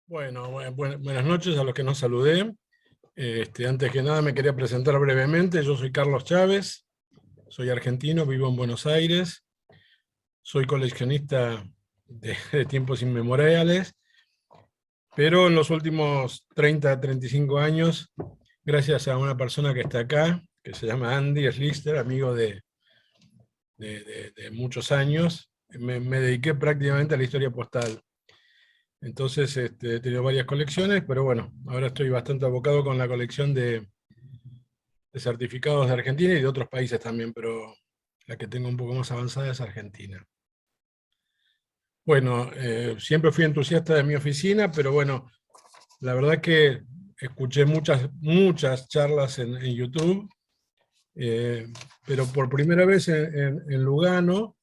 Bueno, buenas noches a los que nos saludé. Antes que nada me quería presentar brevemente. Yo soy Carlos Chávez, soy argentino, vivo en Buenos Aires, soy coleccionista de tiempos inmemoriales, pero en los últimos 30, 35 años, gracias a una persona que está acá, que se llama Andy Schlichter, amigo de muchos años, me dediqué prácticamente a la historia postal. Entonces he tenido varias colecciones, pero bueno, ahora estoy bastante abocado con la colección de certificados de Argentina y de otros países también, pero la que tengo un poco más avanzada es Argentina. Bueno, siempre fui entusiasta de mi oficina, pero bueno, la verdad es que escuché muchas charlas en YouTube, pero por primera vez en Lugano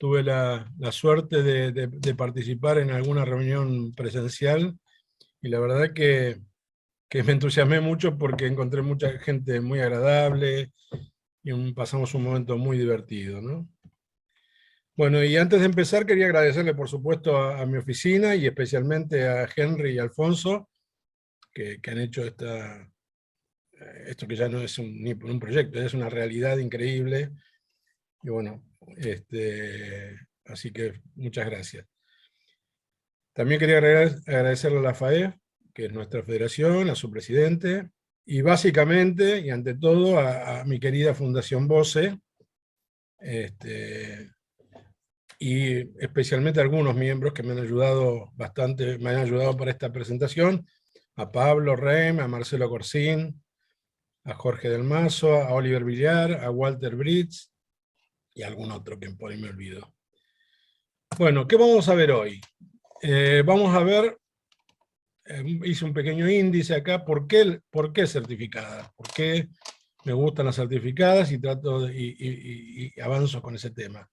tuve la suerte de participar en alguna reunión presencial y la verdad que me entusiasmé mucho porque encontré mucha gente muy agradable y pasamos un momento muy divertido, ¿no? Bueno, y antes de empezar quería agradecerle por supuesto a mi oficina y especialmente a Henry y Alfonso que han hecho esto que ya no es ni un proyecto, es una realidad increíble. Y bueno, así que muchas gracias. También quería agradecerle a la FAEF, que es nuestra federación, a su presidente, y básicamente, y ante todo, a mi querida Fundación Voce, y especialmente a algunos miembros que me han ayudado bastante, me han ayudado para esta presentación, a Pablo Reim, a Marcelo Corsín, a Jorge Del Mazo, a Oliver Villar, a Walter Britz, y a algún otro que por ahí me olvido. Bueno, ¿qué vamos a ver hoy? Vamos a ver, hice un pequeño índice acá, ¿por qué certificadas? ¿Por qué me gustan las certificadas y y avanzo con ese tema?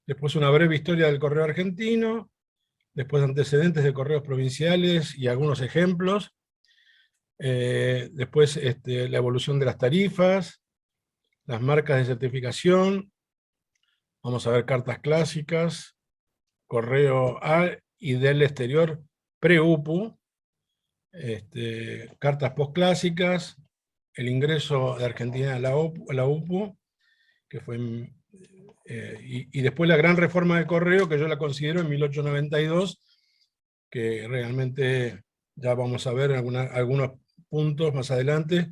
Después una breve historia del correo argentino, después antecedentes de correos provinciales y algunos ejemplos, después la evolución de las tarifas, las marcas de certificación, vamos a ver cartas clásicas, correo A y del exterior pre-UPU, cartas postclásicas, el ingreso de Argentina a la UPU, que fue y después la gran reforma del correo, que yo la considero en 1892, que realmente ya vamos a ver algunos puntos más adelante.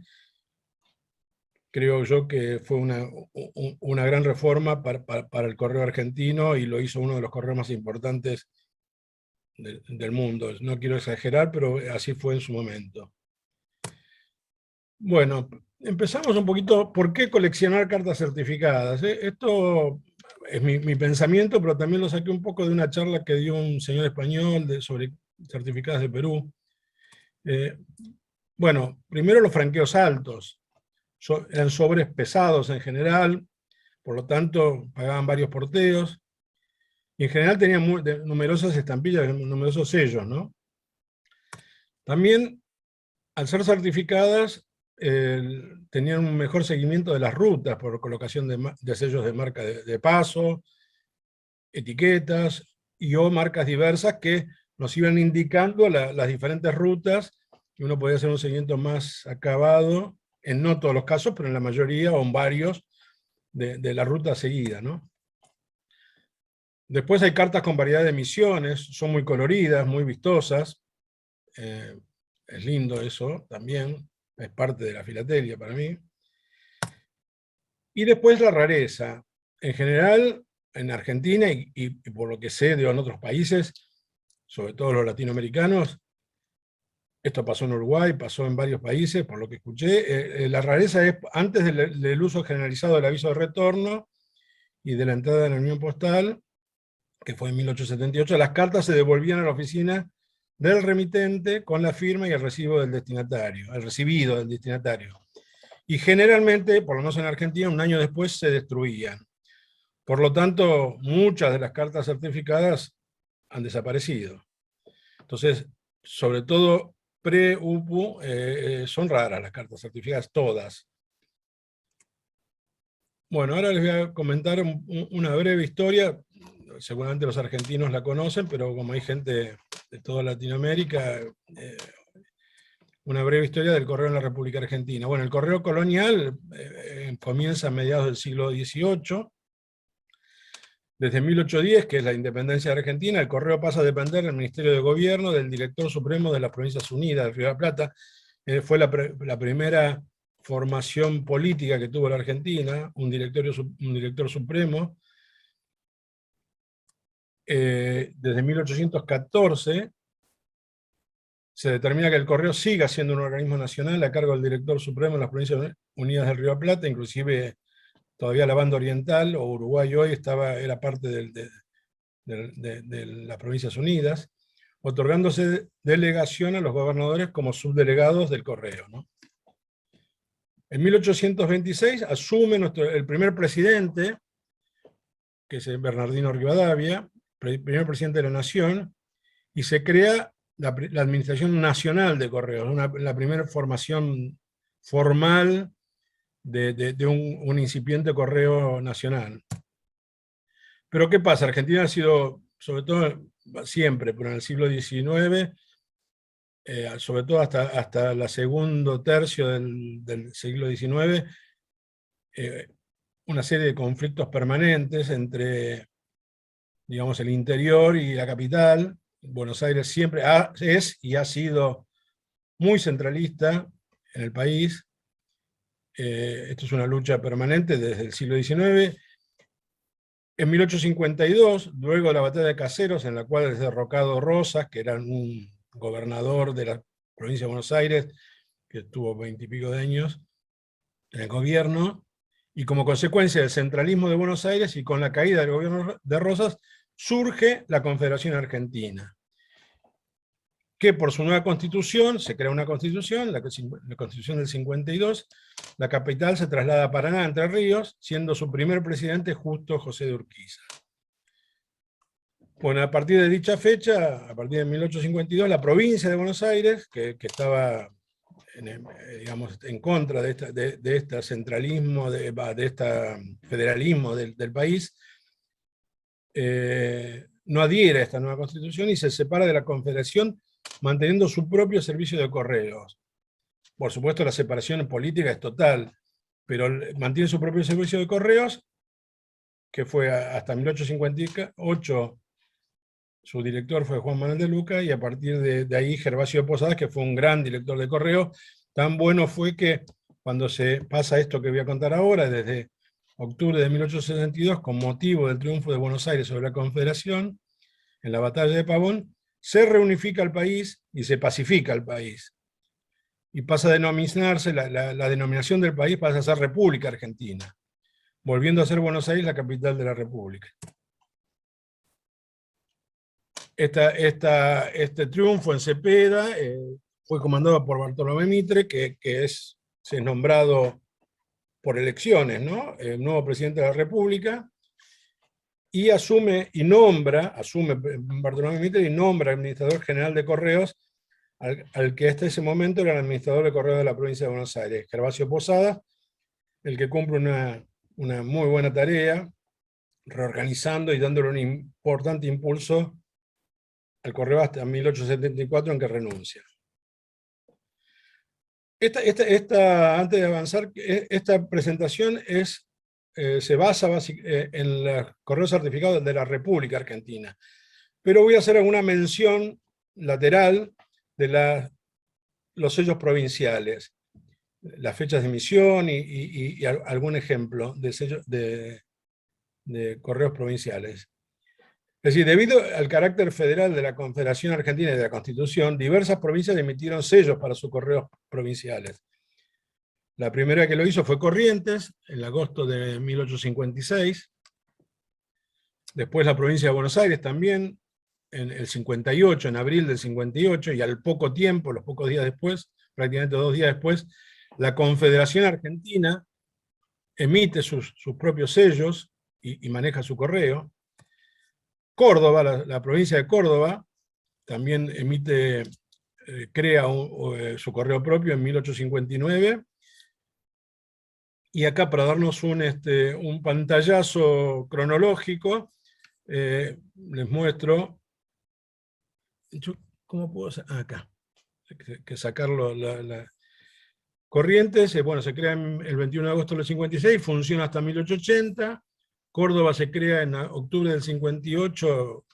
Creo yo que fue una gran reforma para el correo argentino y lo hizo uno de los correos más importantes del mundo. No quiero exagerar, pero así fue en su momento. Bueno, empezamos un poquito, ¿por qué coleccionar cartas certificadas? Esto es mi pensamiento, pero también lo saqué un poco de una charla que dio un señor español sobre certificadas de Perú. Bueno, primero los franqueos altos. Eran sobres pesados en general, por lo tanto pagaban varios porteos, y en general tenían numerosas estampillas, numerosos sellos, ¿no? También, al ser certificadas, tenían un mejor seguimiento de las rutas por colocación de sellos de marca de paso, etiquetas o marcas diversas que nos iban indicando las diferentes rutas, y uno podía hacer un seguimiento más acabado, en no todos los casos, pero en la mayoría o en varios, de la ruta seguida, ¿no? Después hay cartas con variedad de emisiones, son muy coloridas, muy vistosas. Es lindo eso también, es parte de la filatelia para mí. Y después la rareza. En general, en Argentina y por lo que sé de en otros países, sobre todo los latinoamericanos, esto pasó en Uruguay, pasó en varios países, por lo que escuché, la rareza es antes del uso generalizado del aviso de retorno y de la entrada en la Unión Postal, que fue en 1878, las cartas se devolvían a la oficina del remitente con la firma y el recibo del destinatario, el recibido del destinatario. Y generalmente, por lo menos en Argentina, un año después se destruían. Por lo tanto, muchas de las cartas certificadas han desaparecido. Entonces, sobre todo pre-UPU, son raras las cartas certificadas, todas. Bueno, ahora les voy a comentar una breve historia. seguramente los argentinos la conocen, pero como hay gente de toda Latinoamérica, una breve historia del correo en la República Argentina. Bueno, el correo colonial comienza a mediados del siglo XVIII. Desde 1810, que es la independencia de Argentina, el correo pasa a depender del Ministerio de Gobierno, del Director Supremo de las Provincias Unidas del Río de la Plata. Fue la primera formación política que tuvo la Argentina, un director supremo. Desde 1814 se determina que el correo siga siendo un organismo nacional a cargo del Director Supremo de las Provincias Unidas del Río de la Plata, inclusive todavía la banda oriental, o Uruguay hoy, era parte de las Provincias Unidas, otorgándose delegación a los gobernadores como subdelegados del correo, ¿no? En 1826 asume el primer presidente, que es Bernardino Rivadavia, primer presidente de la Nación, y se crea la Administración Nacional de Correos, la primera formación formal de un incipiente correo nacional. Pero ¿qué pasa? Argentina ha sido, sobre todo siempre, pero en el siglo XIX, sobre todo hasta el segundo tercio del siglo XIX, una serie de conflictos permanentes entre, digamos, el interior y la capital. Buenos Aires siempre es y ha sido muy centralista en el país. Esto es una lucha permanente desde el siglo XIX. En 1852, luego de la batalla de Caseros, en la cual es derrocado Rosas, que era un gobernador de la provincia de Buenos Aires, que estuvo 20 y pico de años en el gobierno, y como consecuencia del centralismo de Buenos Aires y con la caída del gobierno de Rosas, surge la Confederación Argentina, que por su nueva constitución, se crea una constitución, la constitución del 52, la capital se traslada a Paraná, Entre Ríos, siendo su primer presidente Justo José de Urquiza. Bueno, a partir de dicha fecha, a partir de 1852, la provincia de Buenos Aires, que estaba digamos, en contra de este centralismo, de este federalismo del país, no adhiere a esta nueva constitución y se separa de la Confederación, manteniendo su propio servicio de correos. Por supuesto, la separación política es total, pero mantiene su propio servicio de correos, que fue hasta 1858, su director fue Juan Manuel de Luca, y a partir de ahí Gervasio de Posadas, que fue un gran director de correos. Tan bueno fue que cuando se pasa esto que voy a contar ahora, desde octubre de 1862, con motivo del triunfo de Buenos Aires sobre la Confederación, en la batalla de Pavón, se reunifica el país y se pacifica el país. Y pasa a denominarse, la denominación del país pasa a ser República Argentina, volviendo a ser Buenos Aires la capital de la República. Este triunfo en Cepeda fue comandado por Bartolomé Mitre, que es nombrado por elecciones, ¿no? El nuevo presidente de la República, y asume Bartolomé Mitre y nombra administrador general de Correos al que hasta ese momento era el administrador de Correos de la provincia de Buenos Aires, Gervasio Posada, el que cumple una muy buena tarea, reorganizando y dándole un importante impulso al correo hasta 1874, en que renuncia. Antes de avanzar, esta presentación se basa en los correos certificados de la República Argentina, pero voy a hacer alguna mención lateral de los sellos provinciales, las fechas de emisión y algún ejemplo de sellos de correos provinciales. Es decir, debido al carácter federal de la Confederación Argentina y de la Constitución, diversas provincias emitieron sellos para sus correos provinciales. La primera que lo hizo fue Corrientes, en agosto de 1856. Después la provincia de Buenos Aires también, en el 58, en abril del 58, y al poco tiempo, los pocos días después, prácticamente 2 días después, la Confederación Argentina emite sus propios sellos y maneja su correo. Córdoba, la provincia de Córdoba, también crea su correo propio en 1859. Y acá, para darnos un pantallazo cronológico, les muestro. ¿Cómo puedo hacer? Acá. Que sacarlo. Corrientes, bueno, se crea el 21 de agosto del 56, funciona hasta 1880. Córdoba se crea en octubre del 58,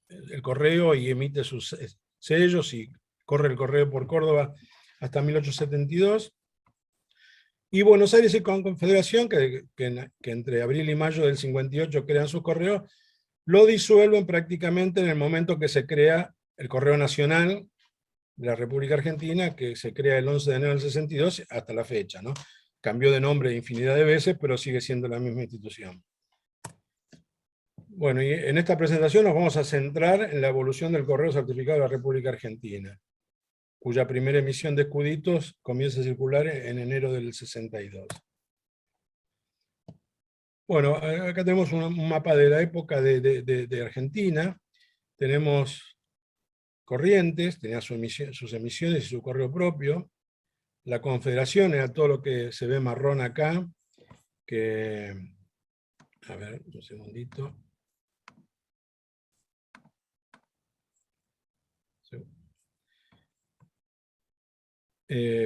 el correo, y emite sus sellos, y corre el correo por Córdoba hasta 1872. Y Buenos Aires y Confederación, que entre abril y mayo del 58 crean sus correos, lo disuelven prácticamente en el momento que se crea el Correo Nacional de la República Argentina, que se crea el 11 de enero del 62 hasta la fecha, ¿no? Cambió de nombre infinidad de veces, pero sigue siendo la misma institución. Bueno, y en esta presentación nos vamos a centrar en la evolución del correo certificado de la República Argentina, cuya primera emisión de escuditos comienza a circular en enero del 62. Bueno, acá tenemos un mapa de la época de Argentina. Tenemos Corrientes, tenía sus emisiones y su correo propio. La Confederación era todo lo que se ve marrón acá, que, a ver, un segundito.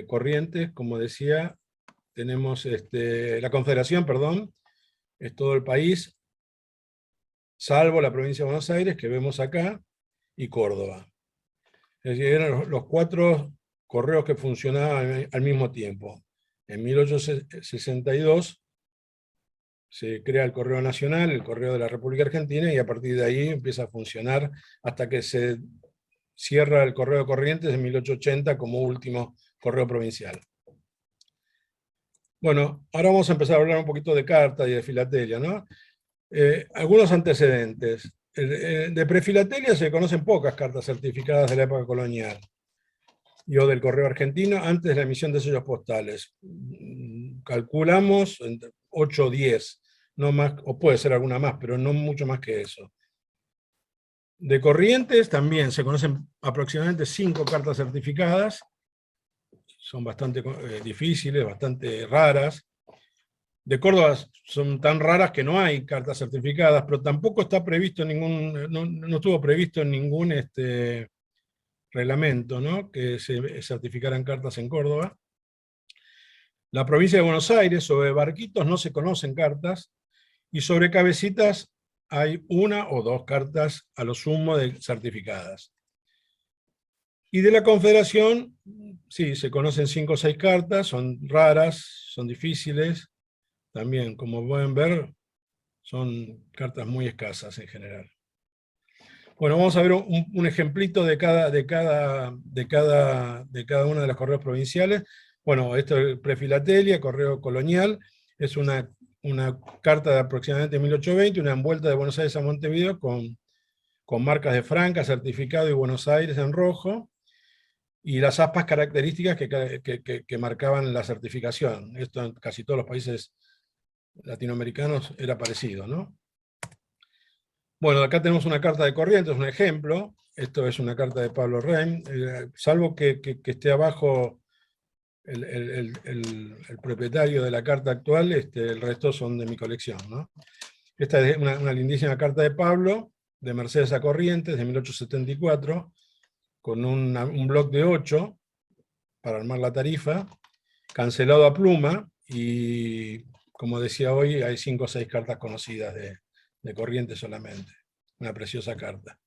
Corrientes, como decía, tenemos la Confederación, perdón, es todo el país, salvo la provincia de Buenos Aires, que vemos acá, y Córdoba. Es decir, eran los 4 correos que funcionaban al mismo tiempo. En 1862 se crea el Correo Nacional, el Correo de la República Argentina, y a partir de ahí empieza a funcionar hasta que se cierra el Correo de Corrientes en 1880 como último correo provincial. Bueno, ahora vamos a empezar a hablar un poquito de carta y de filatelia, ¿no? Algunos antecedentes. De prefilatelia se conocen pocas cartas certificadas de la época colonial o del correo argentino antes de la emisión de sellos postales. Calculamos entre 8 o 10, no más, o puede ser alguna más, pero no mucho más que eso. De Corrientes también se conocen aproximadamente 5 cartas certificadas, son bastante difíciles, bastante raras. De Córdoba son tan raras que no hay cartas certificadas, pero tampoco está previsto no estuvo previsto en ningún reglamento, ¿no?, que se certificaran cartas en Córdoba. La provincia de Buenos Aires, sobre barquitos no se conocen cartas, y sobre cabecitas hay 1 o 2 cartas a lo sumo certificadas. Y de la Confederación, sí, se conocen 5 o 6 cartas, son raras, son difíciles. También, como pueden ver, son cartas muy escasas en general. Bueno, vamos a ver un ejemplito de cada una de las correos provinciales. Bueno, esto es prefilatelia, correo colonial, es una carta de aproximadamente 1820, una envuelta de Buenos Aires a Montevideo con marcas de Franca, certificado y Buenos Aires en rojo, y las aspas características que marcaban la certificación. Esto en casi todos los países latinoamericanos era parecido, ¿no? Bueno, acá tenemos una carta de Corrientes, un ejemplo. Esto es una carta de Pablo Reim, salvo que esté abajo el propietario de la carta actual, el resto son de mi colección, ¿no? Esta es una lindísima carta de Pablo, de Mercedes a Corrientes, de 1874, con un bloc de 8 para armar la tarifa, cancelado a pluma, y como decía hoy, hay 5 o 6 cartas conocidas de Corrientes solamente. Una preciosa carta.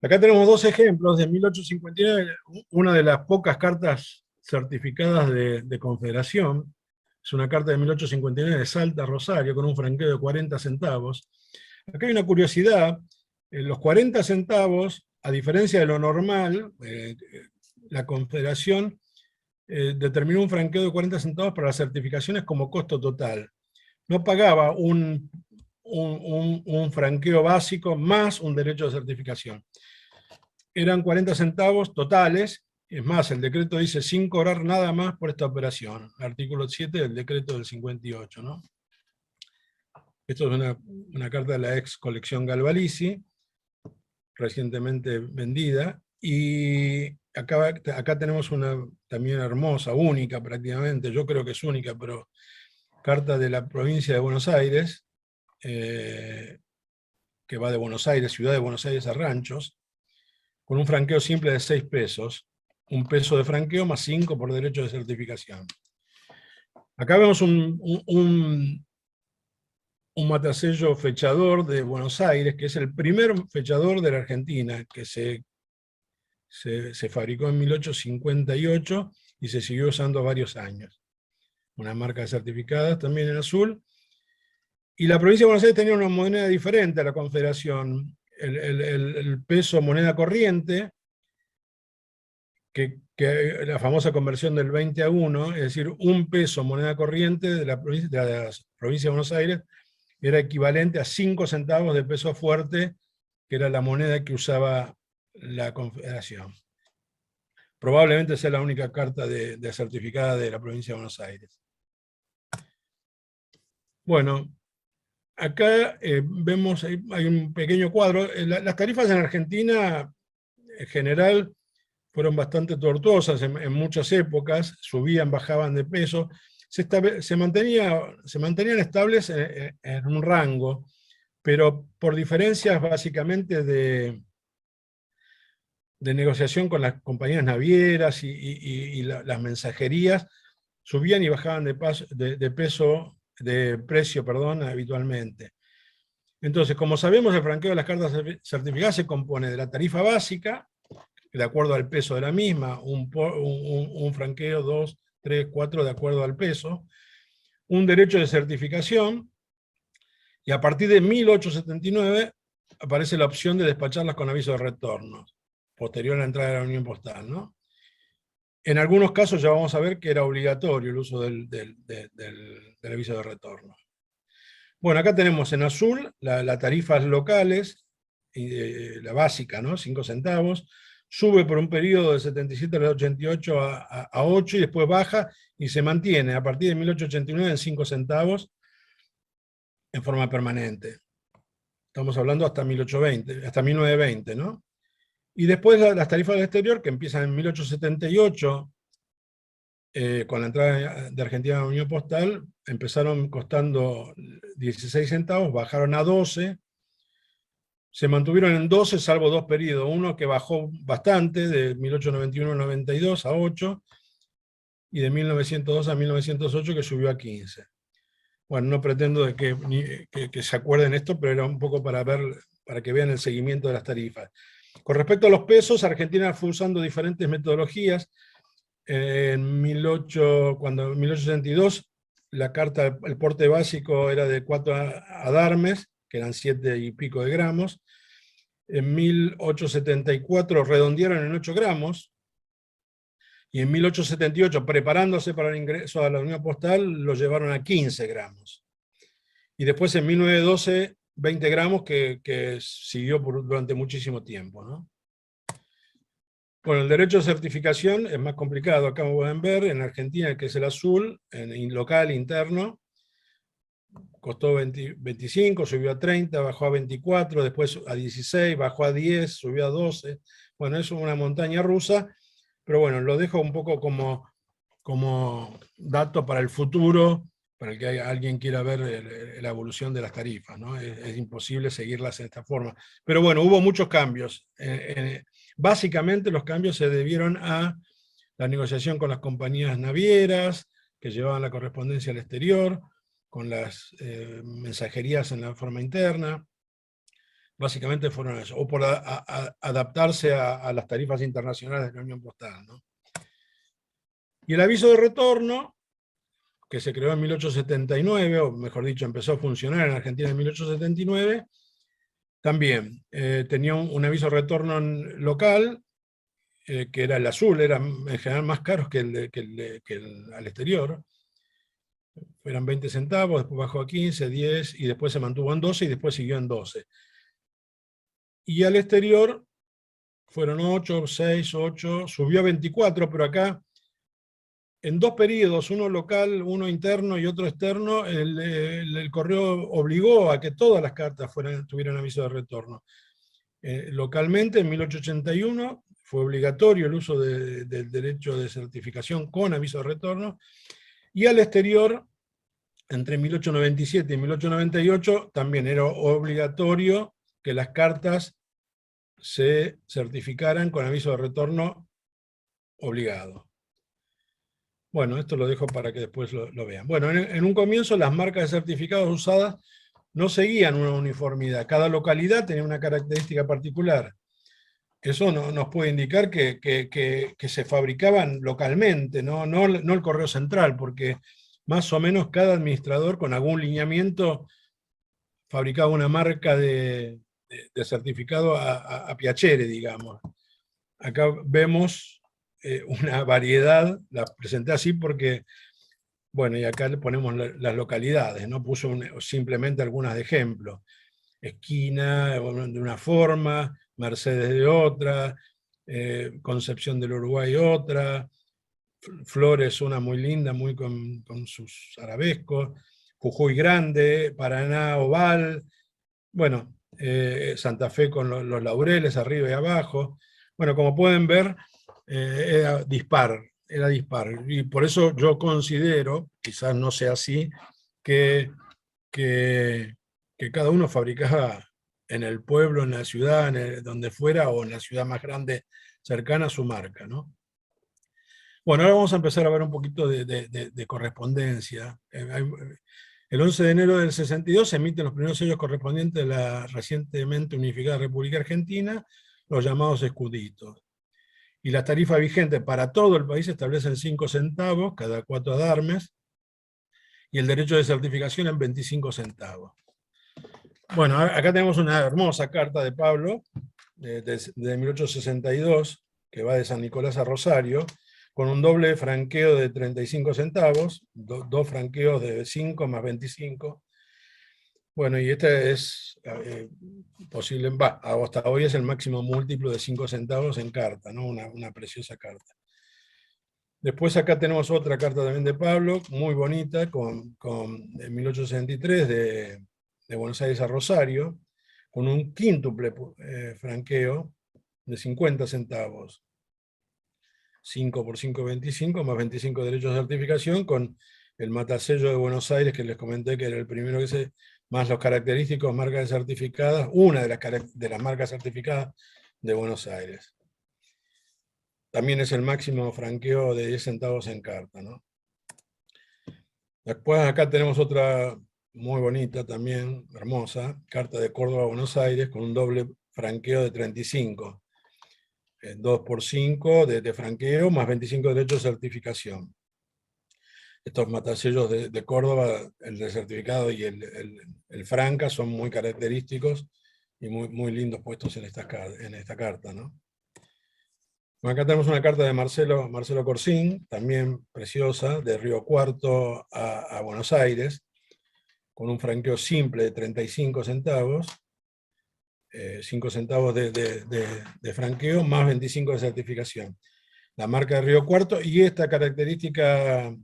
Acá tenemos 2 ejemplos de 1859, una de las pocas cartas certificadas de Confederación. Es una carta de 1859 de Salta a Rosario, con un franqueo de 40 centavos. Acá hay una curiosidad: los 40 centavos, a diferencia de lo normal, la Confederación determinó un franqueo de 40 centavos para las certificaciones como costo total. No pagaba un franqueo básico más un derecho de certificación. Eran 40 centavos totales. Es más, el decreto dice sin cobrar nada más por esta operación. Artículo 7 del decreto del 58, ¿no? Esto es una carta de la ex colección Galvalici, recientemente vendida. Y acá tenemos una también hermosa, única prácticamente, yo creo que es única, pero carta de la provincia de Buenos Aires, que va de Buenos Aires, ciudad de Buenos Aires a Ranchos, con un franqueo simple de 6 pesos, un peso de franqueo más 5 por derecho de certificación. Acá vemos un matasello fechador de Buenos Aires, que es el primer fechador de la Argentina, que se fabricó en 1858 y se siguió usando varios años. Una marca certificada también en azul. Y la provincia de Buenos Aires tenía una moneda diferente a la Confederación. El peso moneda corriente, que la famosa conversión del 20 a 1, es decir, un peso moneda corriente de la provincia de Buenos Aires, era equivalente a 5 centavos de peso fuerte, que era la moneda que usaba la Confederación. Probablemente sea la única carta de certificada de la provincia de Buenos Aires. Bueno, acá vemos, hay un pequeño cuadro. Las tarifas en Argentina, en general, fueron bastante tortuosas en muchas épocas, subían, bajaban de peso, se mantenían estables en un rango, pero por diferencias básicamente de negociación con las compañías navieras y las mensajerías, subían y bajaban de precio habitualmente. Entonces, como sabemos, el franqueo de las cartas certificadas se compone de la tarifa básica, de acuerdo al peso de la misma, un franqueo, 2, 3, 4, de acuerdo al peso, un derecho de certificación, y a partir de 1879 aparece la opción de despacharlas con aviso de retorno, posterior a la entrada de la Unión Postal, ¿no? En algunos casos ya vamos a ver que era obligatorio el uso del aviso de retorno. Bueno, acá tenemos en azul las tarifas locales, la básica, ¿no? 5 centavos, sube por un periodo de 77 al 88 a 8 y después baja y se mantiene a partir de 1889 en 5 centavos en forma permanente. Estamos hablando hasta 1820, hasta 1920, ¿no? Y después las tarifas del exterior, que empiezan en 1878, con la entrada de Argentina a la Unión Postal, empezaron costando 16 centavos, bajaron a 12, se mantuvieron en 12 salvo 2 periodos, uno que bajó bastante, de 1891 a 92 a 8, y de 1902 a 1908 que subió a 15. Bueno, no pretendo que se acuerden esto, pero era un poco para que vean el seguimiento de las tarifas. Con respecto a los pesos, Argentina fue usando diferentes metodologías. En 1862, la carta, el porte básico era de 4 adarmes, que eran 7 y pico de gramos. En 1874 redondearon en 8 gramos, y en 1878, preparándose para el ingreso a la Unión Postal, lo llevaron a 15 gramos. Y después en 1912, 20 gramos, que siguió durante muchísimo tiempo, ¿no? Bueno, el derecho de certificación es más complicado. Acá pueden ver, en Argentina, que es el azul, en local, interno, costó 25, subió a 30, bajó a 24, después a 16, bajó a 10, subió a 12. Bueno, es una montaña rusa, pero bueno, lo dejo un poco como dato para el futuro, para el que alguien quiera ver la evolución de las tarifas, ¿no? Es imposible seguirlas en esta forma. Pero bueno, hubo muchos cambios. Básicamente los cambios se debieron a la negociación con las compañías navieras, que llevaban la correspondencia al exterior, con las mensajerías en la forma interna. Básicamente fueron eso, o por adaptarse a las tarifas internacionales de la Unión Postal, ¿no? Y el aviso de retorno, que se creó en 1879, o mejor dicho, empezó a funcionar en Argentina en 1879, también tenía un aviso de retorno local, que era el azul, eran en general más caros que el al exterior. Eran 20 centavos, después bajó a 15, 10, y después se mantuvo en 12, y después siguió en 12. Y al exterior fueron 8, 6, 8, subió a 24, pero acá, en 2 periodos, uno local, uno interno y otro externo, el correo obligó a que todas las cartas tuvieran aviso de retorno. Localmente, en 1881, fue obligatorio el uso del derecho de certificación con aviso de retorno, y al exterior, entre 1897 y 1898, también era obligatorio que las cartas se certificaran con aviso de retorno obligado. Bueno, esto lo dejo para que después lo vean. Bueno, en un comienzo las marcas de certificados usadas no seguían una uniformidad. Cada localidad tenía una característica particular. Eso nos puede indicar que se fabricaban localmente, no el correo central, porque más o menos cada administrador con algún lineamiento fabricaba una marca de certificado a piacere, digamos. Acá vemos una variedad, la presenté así porque, bueno, y acá le ponemos las localidades, ¿no? Puso simplemente algunas de ejemplo. Esquina de una forma, Mercedes de otra, Concepción del Uruguay otra, Flores una muy linda, muy con sus arabescos, Jujuy Grande, Paraná Oval, bueno, Santa Fe con los laureles arriba y abajo. Bueno, como pueden ver, era dispar, y por eso yo considero, quizás no sea así, que cada uno fabricaba en el pueblo, en la ciudad, donde fuera, o en la ciudad más grande cercana a su marca, ¿no? Bueno, ahora vamos a empezar a ver un poquito de correspondencia. El 11 de enero del 62 se emiten los primeros sellos correspondientes de la recientemente unificada República Argentina, los llamados escuditos. Y las tarifas vigentes para todo el país establecen 5 centavos cada 4 adarmes, y el derecho de certificación en 25 centavos. Bueno, acá tenemos una hermosa carta de Pablo, de 1862, que va de San Nicolás a Rosario, con un doble franqueo de 35 centavos, dos franqueos de 5 más 25. Bueno, y este es posible, hasta hoy es el máximo múltiplo de 5 centavos en carta, ¿no? Una preciosa carta. Después acá tenemos otra carta también de Pablo, muy bonita, en 1863, de Buenos Aires a Rosario, con un quíntuple franqueo de 50 centavos. 5 por 5, 25, más 25 derechos de certificación, con el matasello de Buenos Aires, que les comenté que era el primero que se... más los característicos, marcas certificadas, una de las marcas certificadas de Buenos Aires. También es el máximo franqueo de 10 centavos en carta, ¿no? Después acá tenemos otra muy bonita también, hermosa, carta de Córdoba a Buenos Aires, con un doble franqueo de 35. 2 por 5 de franqueo, más 25 derechos de certificación. Estos matasellos de Córdoba, el de certificado y el franca, son muy característicos y muy lindos puestos en esta carta, ¿no? Bueno, acá tenemos una carta de Marcelo Corsín, también preciosa, de Río Cuarto a Buenos Aires, con un franqueo simple de 35 centavos, 5 centavos de franqueo, más 25 de certificación. La marca de Río Cuarto y esta característica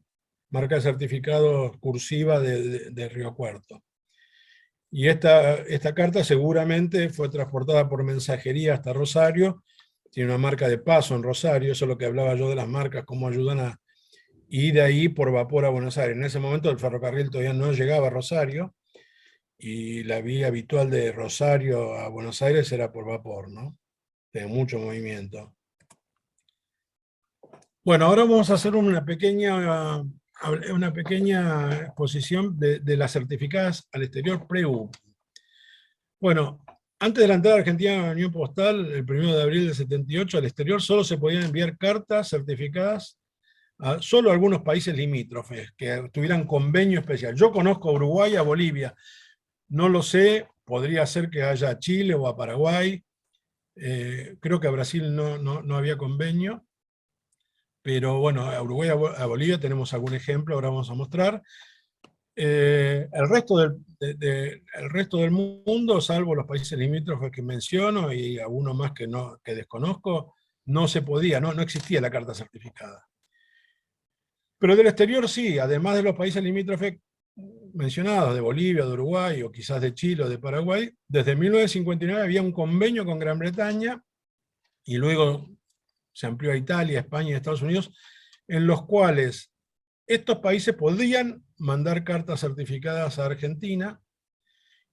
marca de certificado cursiva de Río Cuarto. Y esta carta seguramente fue transportada por mensajería hasta Rosario, tiene una marca de paso en Rosario, eso es lo que hablaba yo de las marcas, cómo ayudan a ir de ahí por vapor a Buenos Aires. En ese momento el ferrocarril todavía no llegaba a Rosario, y la vía habitual de Rosario a Buenos Aires era por vapor, ¿no? De mucho movimiento. Bueno, ahora vamos a hacer una pequeña exposición de las certificadas al exterior pre-UPU. Bueno, antes de la entrada argentina a la Unión Postal, el 1 de abril del 78, al exterior solo se podían enviar cartas certificadas a solo algunos países limítrofes que tuvieran convenio especial. Yo conozco a Uruguay, a Bolivia, no lo sé, podría ser que haya a Chile o a Paraguay, creo que a Brasil no había convenio, pero bueno, a Uruguay, a Bolivia tenemos algún ejemplo, ahora vamos a mostrar. El resto del mundo, salvo los países limítrofes que menciono y algunos más que desconozco, no se podía, no existía la carta certificada. Pero del exterior sí, además de los países limítrofes mencionados, de Bolivia, de Uruguay, o quizás de Chile o de Paraguay, desde 1959 había un convenio con Gran Bretaña, y luego se amplió a Italia, España y Estados Unidos, en los cuales estos países podían mandar cartas certificadas a Argentina,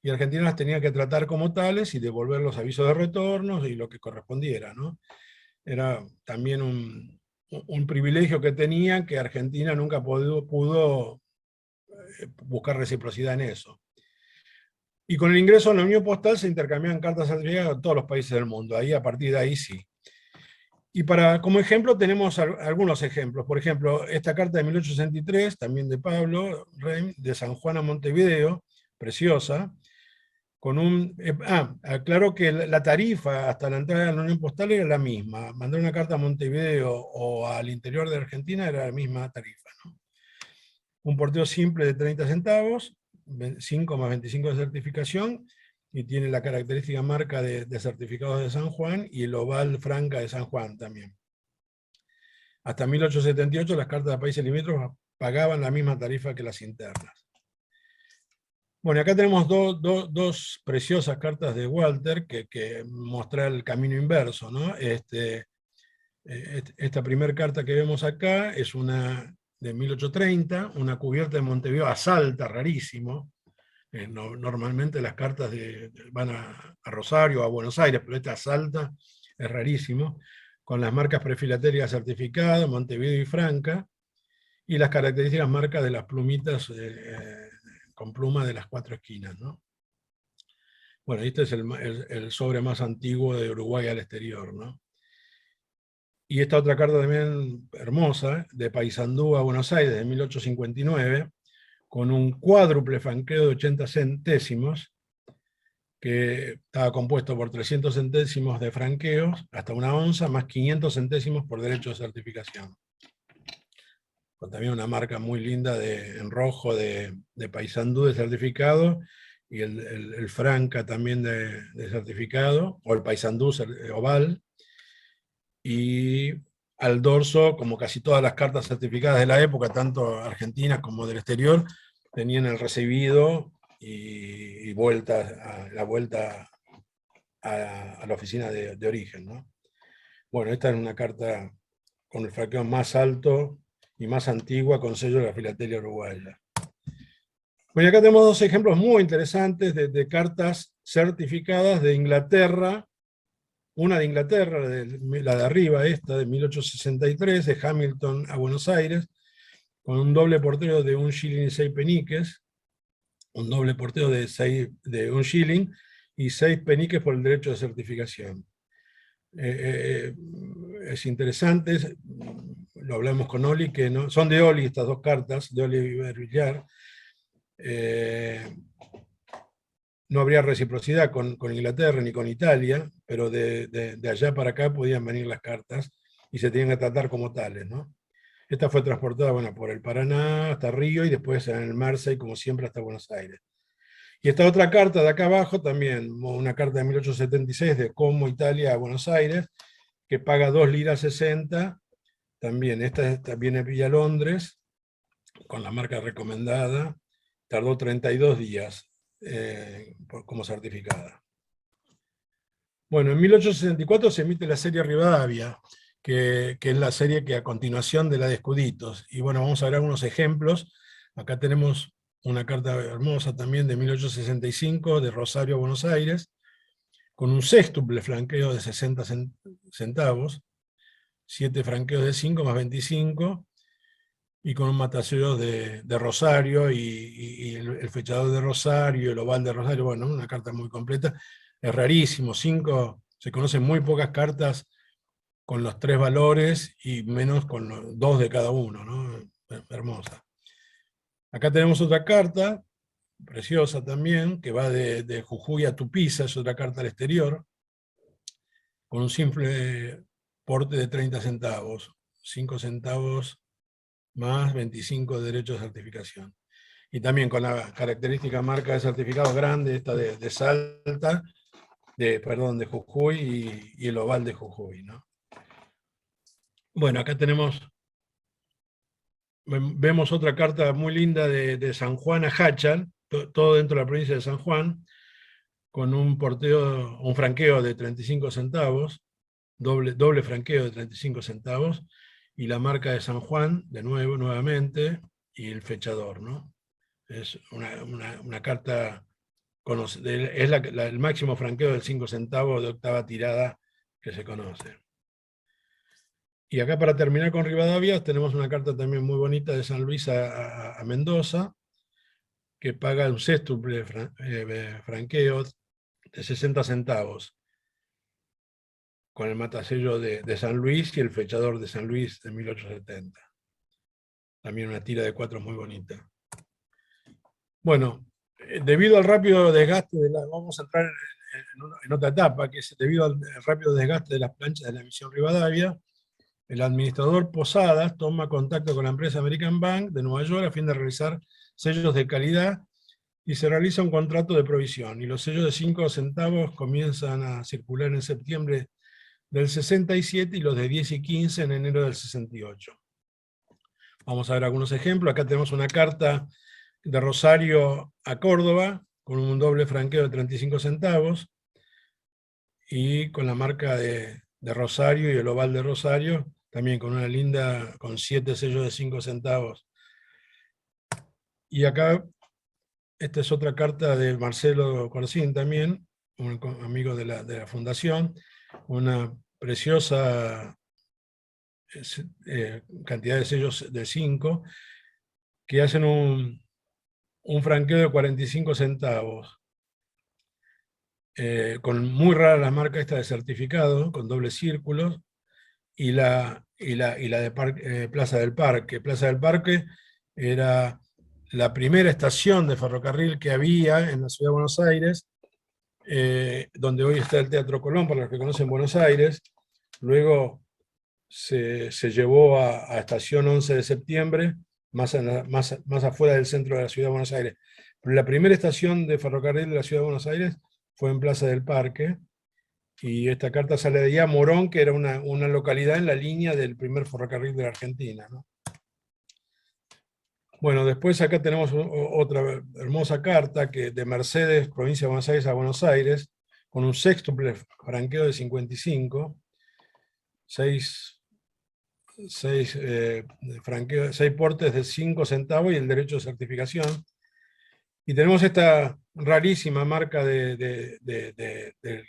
y Argentina las tenía que tratar como tales y devolver los avisos de retorno y lo que correspondiera, ¿no? Era también un privilegio que tenía, que Argentina nunca pudo buscar reciprocidad en eso. Y con el ingreso en la Unión Postal se intercambiaban cartas certificadas a todos los países del mundo. Ahí, a partir de ahí, sí. Y como ejemplo tenemos algunos ejemplos. Por ejemplo, esta carta de 1863, también de Pablo Rem, de San Juan a Montevideo, preciosa, con aclaro que la tarifa hasta la entrada de la Unión Postal era la misma. Mandar una carta a Montevideo o al interior de Argentina era la misma tarifa, ¿no? Un porteo simple de 30 centavos, 5 más 25 de certificación, y tiene la característica marca de certificados de San Juan y el oval franca de San Juan también. Hasta 1878 las cartas de países limítrofes pagaban la misma tarifa que las internas. Bueno, acá tenemos dos preciosas cartas de Walter que muestran el camino inverso, ¿no? Esta primera carta que vemos acá es una de 1830, una cubierta de Montevideo a Salta, rarísimo. Normalmente las cartas van a Rosario o a Buenos Aires, pero esta a Salta es rarísimo, con las marcas prefilatérias certificadas, Montevideo y Franca, y las características marcas de las plumitas con pluma de las 4 esquinas, ¿no? Bueno, este es el sobre más antiguo de Uruguay al exterior, ¿no? Y esta otra carta también hermosa, de Paysandú a Buenos Aires, de 1859, con un cuádruple franqueo de 80 centésimos, que estaba compuesto por 300 centésimos de franqueos, hasta una onza, más 500 centésimos por derecho de certificación. Con también una marca muy linda en rojo de Paysandú de certificado, y el Franca también de certificado, o el Paysandú oval, y al dorso, como casi todas las cartas certificadas de la época, tanto argentinas como del exterior, tenían el recibido y la vuelta a la oficina de origen, ¿no? Bueno, esta es una carta con el franqueo más alto y más antigua, con sello de la filatelia uruguaya. Bueno, acá tenemos dos ejemplos muy interesantes de cartas certificadas de Inglaterra. Una de Inglaterra, la de arriba, esta de 1863, de Hamilton a Buenos Aires, con un doble porteo de 1 shilling y 6 peniques, un doble porteo de 1 shilling y 6 peniques por el derecho de certificación. Es interesante, lo hablamos con Oli, que no, son de Oli estas dos cartas, de Oliver Villar. No habría reciprocidad con Inglaterra ni con Italia, pero de allá para acá podían venir las cartas y se tenían que tratar como tales, ¿no? Esta fue transportada, bueno, por el Paraná hasta Río y después en el Mersey, como siempre, hasta Buenos Aires. Y esta otra carta de acá abajo, también una carta de 1876 de Como, Italia, a Buenos Aires, que paga 2 liras 60, también, esta viene vía Londres, con la marca recomendada, tardó 32 días como certificada. Bueno, en 1864 se emite la serie Rivadavia, que es la serie que a continuación de la de Escuditos. Y bueno, vamos a ver algunos ejemplos. Acá tenemos una carta hermosa también de 1865 de Rosario a Buenos Aires, con un sextuple franqueo de 60 centavos, 7 franqueos de 5 más 25, y con un matasellos de Rosario, y el fechador de Rosario, el oval de Rosario, bueno, una carta muy completa. Es rarísimo, se conocen muy pocas cartas con los 3 valores, y menos con los 2 de cada uno, ¿no? Hermosa. Acá tenemos otra carta, preciosa también, que va de Jujuy a Tupiza, es otra carta al exterior, con un simple porte de 30 centavos, 5 centavos más 25 de derecho de certificación. Y también con la característica marca de certificado grande, esta de Salta, de Jujuy y el oval de Jujuy, ¿no? Bueno, acá vemos otra carta muy linda de San Juan a Hachal, todo dentro de la provincia de San Juan, con un franqueo de 35 centavos, doble franqueo de 35 centavos, y la marca de San Juan, nuevamente, y el fechador, ¿no? Es una carta es el máximo franqueo del 5 centavos de octava tirada que se conoce. Y acá, para terminar con Rivadavia, tenemos una carta también muy bonita de San Luis a Mendoza, que paga un sextuple franqueo de 60 centavos, con el matasello de San Luis y el flechador de San Luis de 1870. También una tira de 4 muy bonita. Bueno, debido al rápido desgaste vamos a entrar en otra etapa, que es debido al rápido desgaste de las planchas de la misión Rivadavia, el administrador Posadas toma contacto con la empresa American Bank de Nueva York a fin de realizar sellos de calidad, y se realiza un contrato de provisión, y los sellos de 5 centavos comienzan a circular en septiembre del 67 y los de 10 y 15 en enero del 68. Vamos a ver algunos ejemplos. Acá tenemos una carta de Rosario a Córdoba, con un doble franqueo de 35 centavos, y con la marca de Rosario y el oval de Rosario, también con una linda, con 7 sellos de 5 centavos. Y acá, esta es otra carta de Marcelo Corsín también, un amigo de la fundación, una preciosa cantidad de sellos de 5, que hacen un franqueo de 45 centavos. Con muy rara la marca esta de certificado, con doble círculos, y la de Plaza del Parque. Plaza del Parque era la primera estación de ferrocarril que había en la ciudad de Buenos Aires, donde hoy está el Teatro Colón, para los que conocen Buenos Aires. Luego se llevó a Estación 11 de Septiembre, más afuera del centro de la ciudad de Buenos Aires. Pero la primera estación de ferrocarril de la ciudad de Buenos Aires fue en Plaza del Parque, y esta carta sale de allá, Morón, que era una localidad en la línea del primer ferrocarril de la Argentina, ¿no? Bueno, después acá tenemos otra hermosa carta de Mercedes, provincia de Buenos Aires, a Buenos Aires, con un sextuple franqueo de 55, 6 portes de 5 centavos y el derecho de certificación. Y tenemos esta rarísima marca le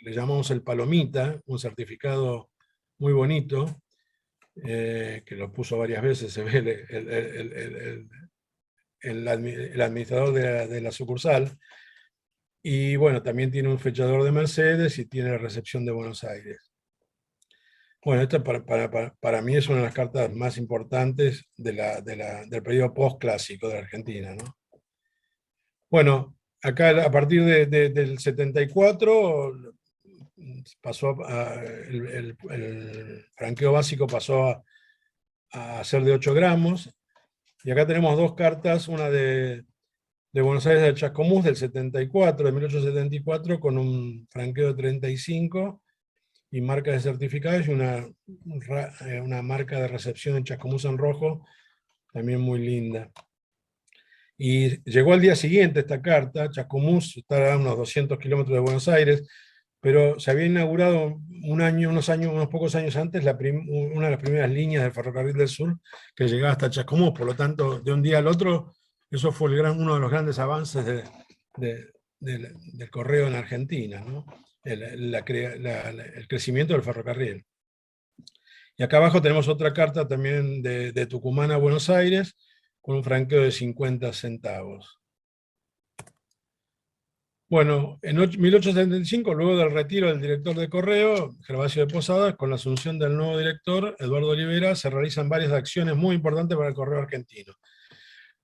llamamos el Palomita, un certificado muy bonito, que lo puso varias veces, se ve el administrador de la sucursal. Y bueno, también tiene un fechador de Mercedes y tiene la recepción de Buenos Aires. Bueno, esta para mí es una de las cartas más importantes del periodo post-clásico de la Argentina, ¿no? Bueno, acá a partir del 74 pasó el franqueo básico pasó a ser de 8 gramos, y acá tenemos dos cartas, una de Buenos Aires de Chascomús del 74, de 1874, con un franqueo de 35 y marca de certificados, y una marca de recepción en Chascomús en rojo, también muy linda. Y llegó al día siguiente esta carta. Chascomús está a unos 200 kilómetros de Buenos Aires, pero se había inaugurado unos pocos años antes, una de las primeras líneas del Ferrocarril del Sur que llegaba hasta Chascomús. Por lo tanto, de un día al otro, eso fue uno de los grandes avances del correo en Argentina, ¿no? El crecimiento del ferrocarril. Y acá abajo tenemos otra carta también de Tucumán a Buenos Aires, con un franqueo de 50 centavos. Bueno, en 1875, luego del retiro del director de correo, Gervasio de Posadas, con la asunción del nuevo director, Eduardo Olivera, se realizan varias acciones muy importantes para el correo argentino.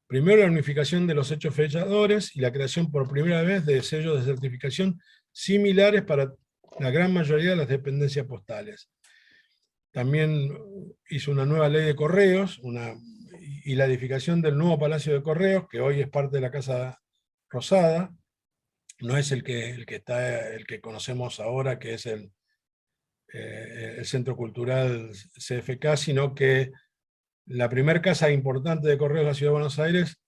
Primero, la unificación de los hechos fechadores y la creación por primera vez de sellos de certificación similares para la gran mayoría de las dependencias postales. También hizo una nueva ley de correos, y la edificación del nuevo Palacio de Correos, que hoy es parte de la Casa Rosada. No es el que conocemos ahora, que es el Centro Cultural CFK, sino que la primera casa importante de correos de la Ciudad de Buenos Aires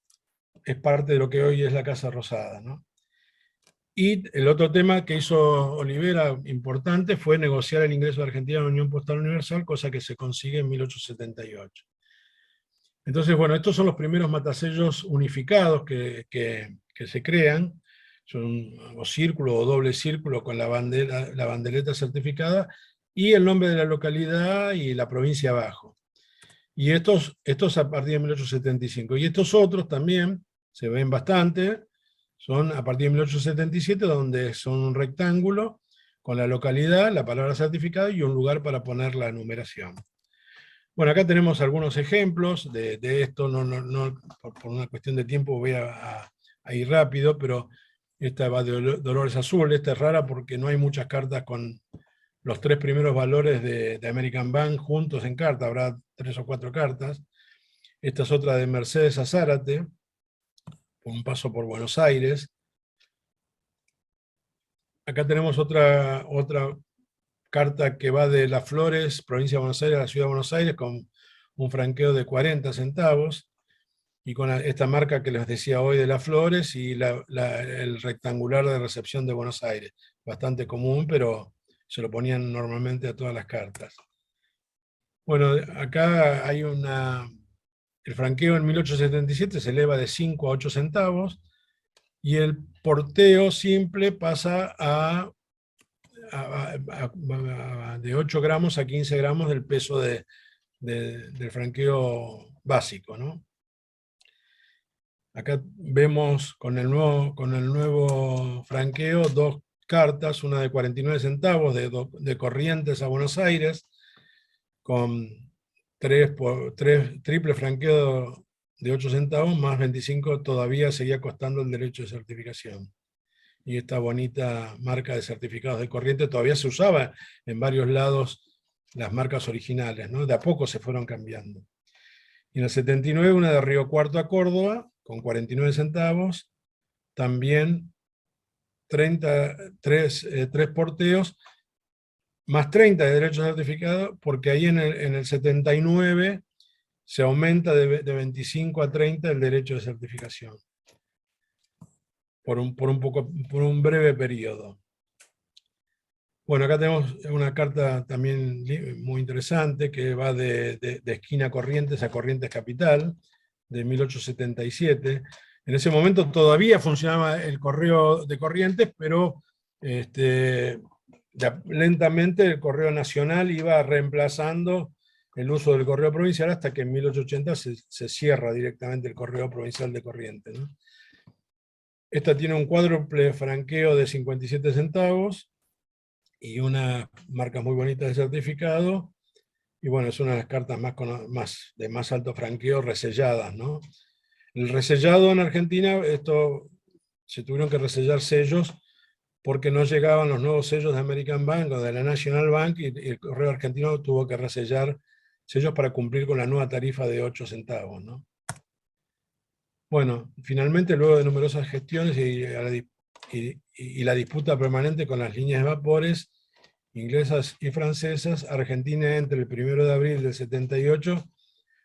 es parte de lo que hoy es la Casa Rosada, ¿no? Y el otro tema que hizo Olivera importante fue negociar el ingreso de Argentina a la Unión Postal Universal, cosa que se consigue en 1878. Entonces, bueno, estos son los primeros matasellos unificados que se crean. o círculo o doble círculo con la bandereta certificada, y el nombre de la localidad y la provincia abajo. Y estos a partir de 1875. Y estos otros también se ven bastante, son a partir de 1877, donde son un rectángulo con la localidad, la palabra certificada y un lugar para poner la numeración. Bueno, acá tenemos algunos ejemplos de esto, por una cuestión de tiempo voy a ir rápido, pero esta va de Dolores Azul. Esta es rara porque no hay muchas cartas con los 3 primeros valores de American Bank juntos en carta, habrá 3 o 4 cartas. Esta es otra de Mercedes a Zárate, un paso por Buenos Aires. Acá tenemos otra carta que va de Las Flores, provincia de Buenos Aires, a la ciudad de Buenos Aires, con un franqueo de 40 centavos, y con esta marca que les decía hoy de Las Flores, y el rectangular de recepción de Buenos Aires. Bastante común, pero se lo ponían normalmente a todas las cartas. Bueno, acá hay el franqueo en 1877 se eleva de 5 a 8 centavos, y el porteo simple pasa de 8 gramos a 15 gramos del peso del franqueo básico, ¿no? Acá vemos con el nuevo franqueo 2 cartas, una de 49 centavos de Corrientes a Buenos Aires, con triple franqueo de 8 centavos, más 25 todavía seguía costando el derecho de certificación. Y esta bonita marca de certificados de Corrientes todavía se usaba en varios lados, las marcas originales, ¿no? De a poco se fueron cambiando. Y en el 79 una de Río Cuarto a Córdoba, con 49 centavos, también 3 porteos, más 30 de derecho certificado, porque ahí en el 79 se aumenta de 25 a 30 el derecho de certificación, por un breve periodo. Bueno, acá tenemos una carta también muy interesante que va de esquina Corrientes a Corrientes Capital, de 1877. En ese momento todavía funcionaba el correo de Corrientes, pero lentamente el correo nacional iba reemplazando el uso del correo provincial, hasta que en 1880 se cierra directamente el correo provincial de Corrientes, ¿no? Esta tiene un cuádruple franqueo de 57 centavos y unas marcas muy bonitas de certificado. Y bueno, es una de las cartas de más alto franqueo reselladas, ¿no? El resellado en Argentina, se tuvieron que resellar sellos porque no llegaban los nuevos sellos de American Bank o de la National Bank, y el correo argentino tuvo que resellar sellos para cumplir con la nueva tarifa de 8 centavos, ¿no? Bueno, finalmente, luego de numerosas gestiones y la disputa permanente con las líneas de vapores inglesas y francesas, Argentina entra el 1 de abril del 78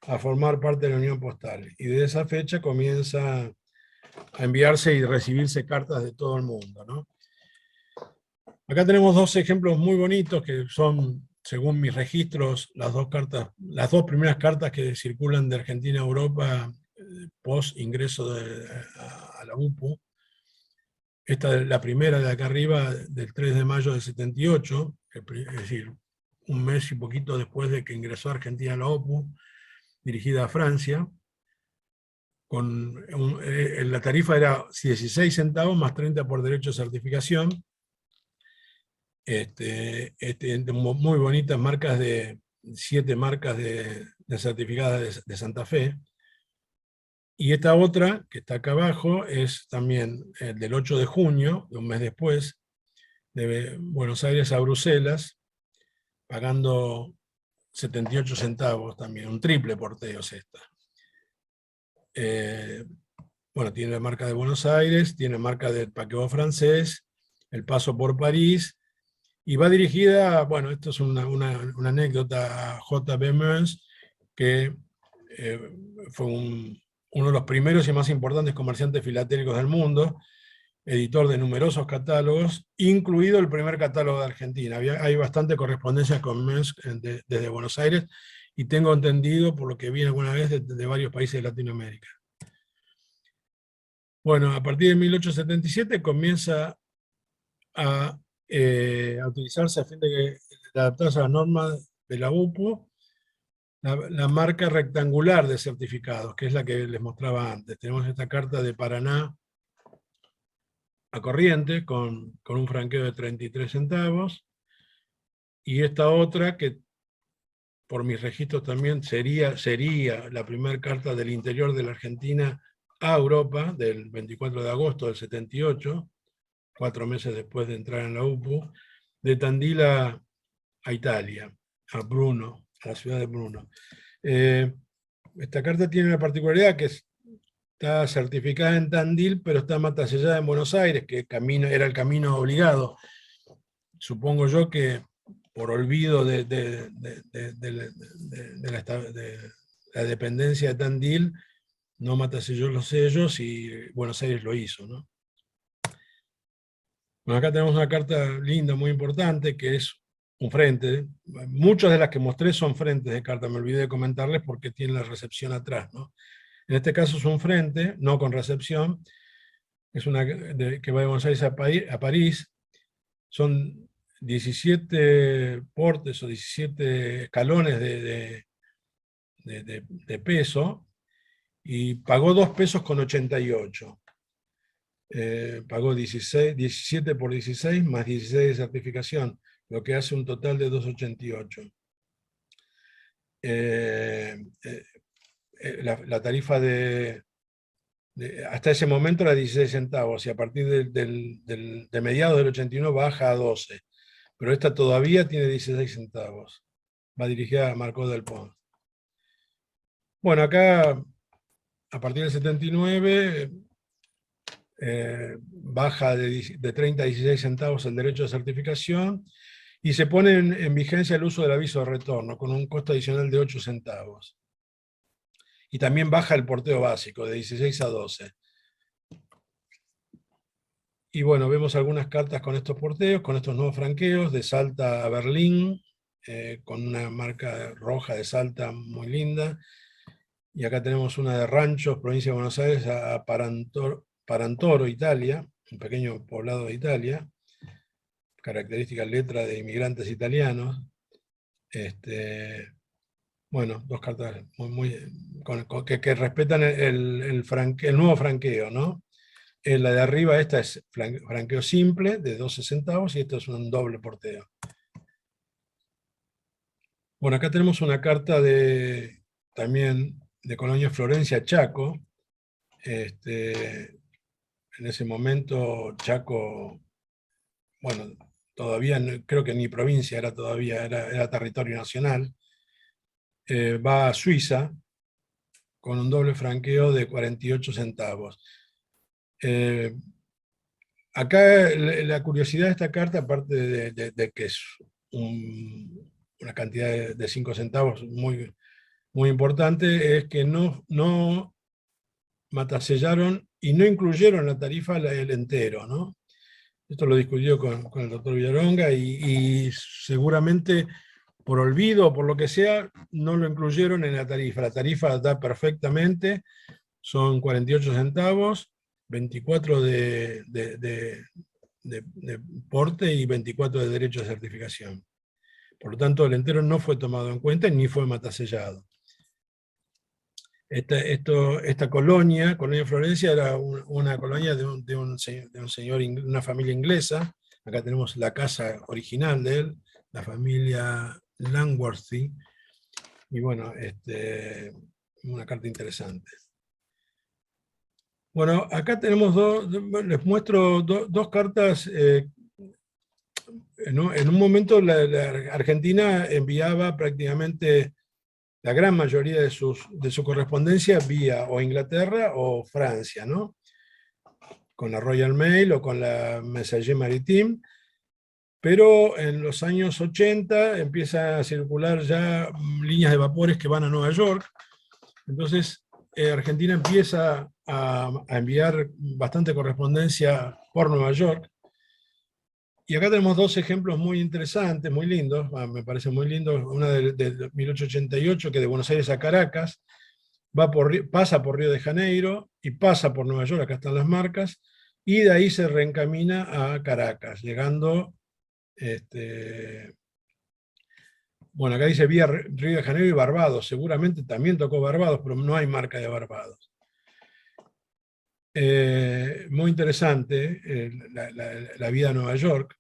a formar parte de la Unión Postal, y de esa fecha comienza a enviarse y recibirse cartas de todo el mundo, ¿no? Acá tenemos 2 ejemplos muy bonitos que son, según mis registros, las 2 primeras cartas que circulan de Argentina a Europa post ingreso a la UPU. Esta es la primera de acá arriba, del 3 de mayo del 78, es decir, un mes y poquito después de que ingresó Argentina a la OPU, dirigida a Francia. La tarifa era 16 centavos más 30 por derecho de certificación. Muy bonitas marcas 7 marcas de certificadas de Santa Fe. Y esta otra, que está acá abajo, es también del 8 de junio, de un mes después, de Buenos Aires a Bruselas, pagando 78 centavos también, un triple porteo es esta. Bueno, tiene la marca de Buenos Aires, tiene marca del paquebot francés, el paso por París, y va dirigida, bueno, esto es una anécdota, a J.B. Meuse, que fue uno de los primeros y más importantes comerciantes filatélicos del mundo, editor de numerosos catálogos, incluido el primer catálogo de Argentina. Hay bastante correspondencia con Meuse desde Buenos Aires, y tengo entendido, por lo que vi alguna vez, de varios países de Latinoamérica. Bueno, a partir de 1877 comienza a utilizarse a fin de adaptarse a las normas de la UPU, la marca rectangular de certificados, que es la que les mostraba antes. Tenemos esta carta de Paraná a corriente con un franqueo de 33 centavos, y esta otra que por mis registros también sería la primera carta del interior de la Argentina a Europa, del 24 de agosto del 78, 4 meses después de entrar en la UPU, de Tandil a Italia, a Brno, a la ciudad de Brno. Esta carta tiene una particularidad que está certificada en Tandil, pero está matasellada en Buenos Aires, que era el camino obligado. Supongo yo que por olvido de la dependencia de Tandil, no mataselló los sellos y Buenos Aires lo hizo, ¿no? Bueno, acá tenemos una carta linda, muy importante, que es un frente. Muchas de las que mostré son frentes de carta, me olvidé de comentarles porque tiene la recepción atrás, ¿no? En este caso es un frente, no con recepción, es una que va de Buenos Aires a París, son 17 portes o 17 escalones de peso, y pagó 2 pesos con 88. Pagó 17 por 16 más 16 de certificación, lo que hace un total de 2,88. La tarifa hasta ese momento era 16 centavos, y a partir de mediados del 81 baja a 12. Pero esta todavía tiene 16 centavos. Va dirigida a Marcos del Pont. Bueno, acá, a partir del 79, baja de 30 a 16 centavos el derecho de certificación, y se pone en vigencia el uso del aviso de retorno, con un costo adicional de 8 centavos. Y también baja el porteo básico, de 16 a 12. Y bueno, vemos algunas cartas con estos porteos, con estos nuevos franqueos, de Salta a Berlín, con una marca roja de Salta muy linda. Y acá tenemos una de Ranchos, provincia de Buenos Aires, a Parantoro, Italia, un pequeño poblado de Italia, característica letra de inmigrantes italianos. Bueno, dos cartas que respetan el nuevo franqueo, ¿no? La de arriba, esta es franqueo simple, de 12 centavos, y esto es un doble porteo. Bueno, acá tenemos una carta también de Colonia Florencia, Chaco. En ese momento, Chaco, bueno, todavía creo que ni provincia era todavía, era territorio nacional. Va a Suiza con un doble franqueo de 48 centavos. Acá la curiosidad de esta carta, aparte de que es una cantidad de 5 centavos muy, muy importante, es que no matasellaron y no incluyeron en la tarifa el entero, ¿no? Esto lo discutió con el doctor Villaronga, y seguramente por olvido o por lo que sea, no lo incluyeron en la tarifa. La tarifa da perfectamente, son 48 centavos, 24 de porte y 24 de derecho de certificación. Por lo tanto, el entero no fue tomado en cuenta ni fue matasellado. Esta colonia Florencia, era una colonia de un señor, una familia inglesa. Acá tenemos la casa original de él, la familia Langworthy. Y bueno, una carta interesante. Bueno, acá tenemos les muestro dos cartas. En un momento la Argentina enviaba prácticamente la gran mayoría de su correspondencia vía o Inglaterra o Francia, ¿no? Con la Royal Mail o con la Messager Maritime. Pero en los años 80 empieza a circular ya líneas de vapores que van a Nueva York. Entonces, Argentina empieza a enviar bastante correspondencia por Nueva York. Y acá tenemos dos ejemplos muy interesantes, muy lindos, me parece muy lindo. Una de 1888, que de Buenos Aires a Caracas, pasa por Río de Janeiro y pasa por Nueva York, acá están las marcas, y de ahí se reencamina a Caracas, llegando, bueno, acá dice vía Río de Janeiro y Barbados, seguramente también tocó Barbados, pero no hay marca de Barbados. Muy interesante la vida en Nueva York.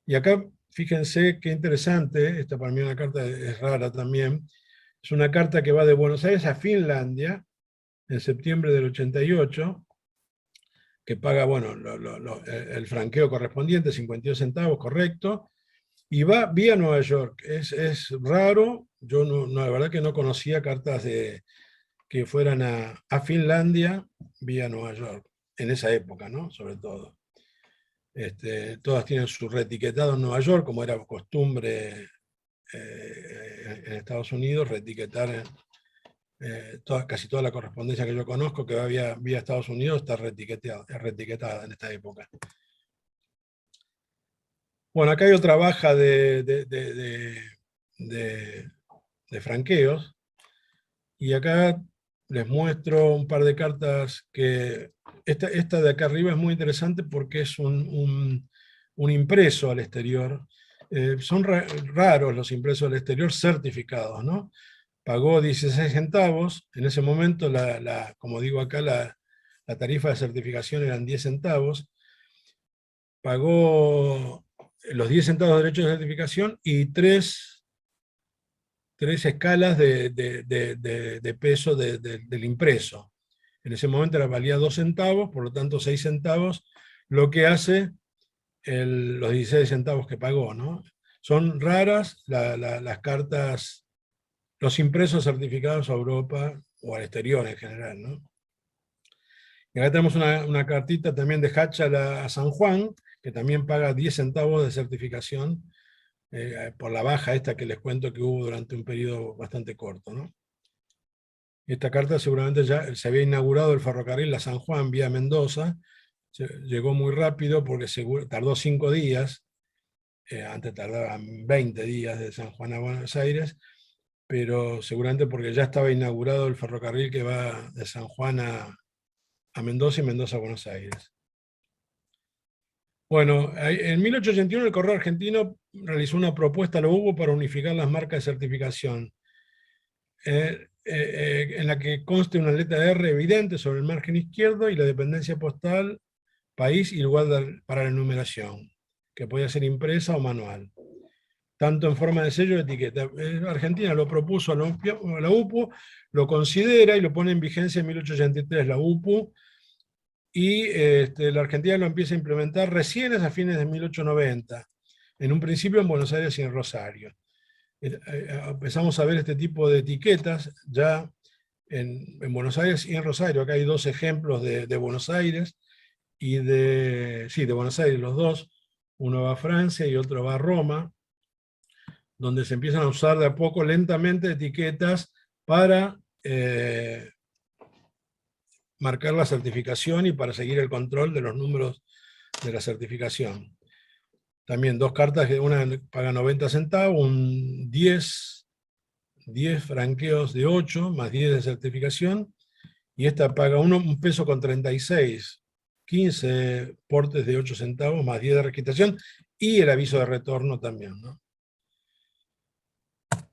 Y acá, fíjense qué interesante, esta para mí una carta es rara también, es una carta que va de Buenos Aires a Finlandia en septiembre del 88, que paga, bueno, el franqueo correspondiente, 52 centavos, correcto, y va vía Nueva York. Es raro, yo la verdad que no conocía cartas que fueran a Finlandia vía Nueva York, en esa época, ¿no? Sobre todo. Todas tienen su reetiquetado en Nueva York, como era costumbre en Estados Unidos, reetiquetar casi toda la correspondencia que yo conozco que va vía Estados Unidos está reetiquetada en esta época. Bueno, acá hay otra baja de franqueos, y acá les muestro un par de cartas que... Esta de acá arriba es muy interesante porque es un impreso al exterior. Son raros los impresos al exterior certificados, ¿no? Pagó 16 centavos, en ese momento, como digo acá, la tarifa de certificación eran 10 centavos, pagó los 10 centavos de derecho de certificación y tres escalas de peso del impreso. En ese momento valía 2 centavos, por lo tanto 6 centavos, lo que hace los 16 centavos que pagó, ¿no? Son raras las cartas, los impresos certificados a Europa o al exterior en general, ¿no? Y acá tenemos una cartita también de Hatchal a San Juan, que también paga 10 centavos de certificación por la baja esta que les cuento que hubo durante un periodo bastante corto, ¿no? Esta carta seguramente ya se había inaugurado el ferrocarril a San Juan vía Mendoza, llegó muy rápido porque tardó 5 días, antes tardaban 20 días de San Juan a Buenos Aires, pero seguramente porque ya estaba inaugurado el ferrocarril que va de San Juan a Mendoza y Mendoza a Buenos Aires. Bueno, en 1881 el Correo Argentino realizó una propuesta a la UBO para unificar las marcas de certificación, en la que conste una letra R evidente sobre el margen izquierdo y la dependencia postal, país y lugar para la numeración, que podía ser impresa o manual, tanto en forma de sello o etiqueta. Argentina lo propuso a la UPU, lo considera y lo pone en vigencia en 1883 la UPU, y la Argentina lo empieza a implementar recién a fines de 1890, en un principio en Buenos Aires y en Rosario. Empezamos a ver este tipo de etiquetas ya en Buenos Aires y en Rosario. Acá hay dos ejemplos de Buenos Aires y de Buenos Aires, los dos. Uno va a Francia y otro va a Roma, donde se empiezan a usar de a poco, lentamente, etiquetas para marcar la certificación y para seguir el control de los números de la certificación. También dos cartas, que una paga 90 centavos, un 10 franqueos de 8, más 10 de certificación, y esta paga un peso con 36, 15 portes de 8 centavos, más 10 de registración, y el aviso de retorno también, ¿no?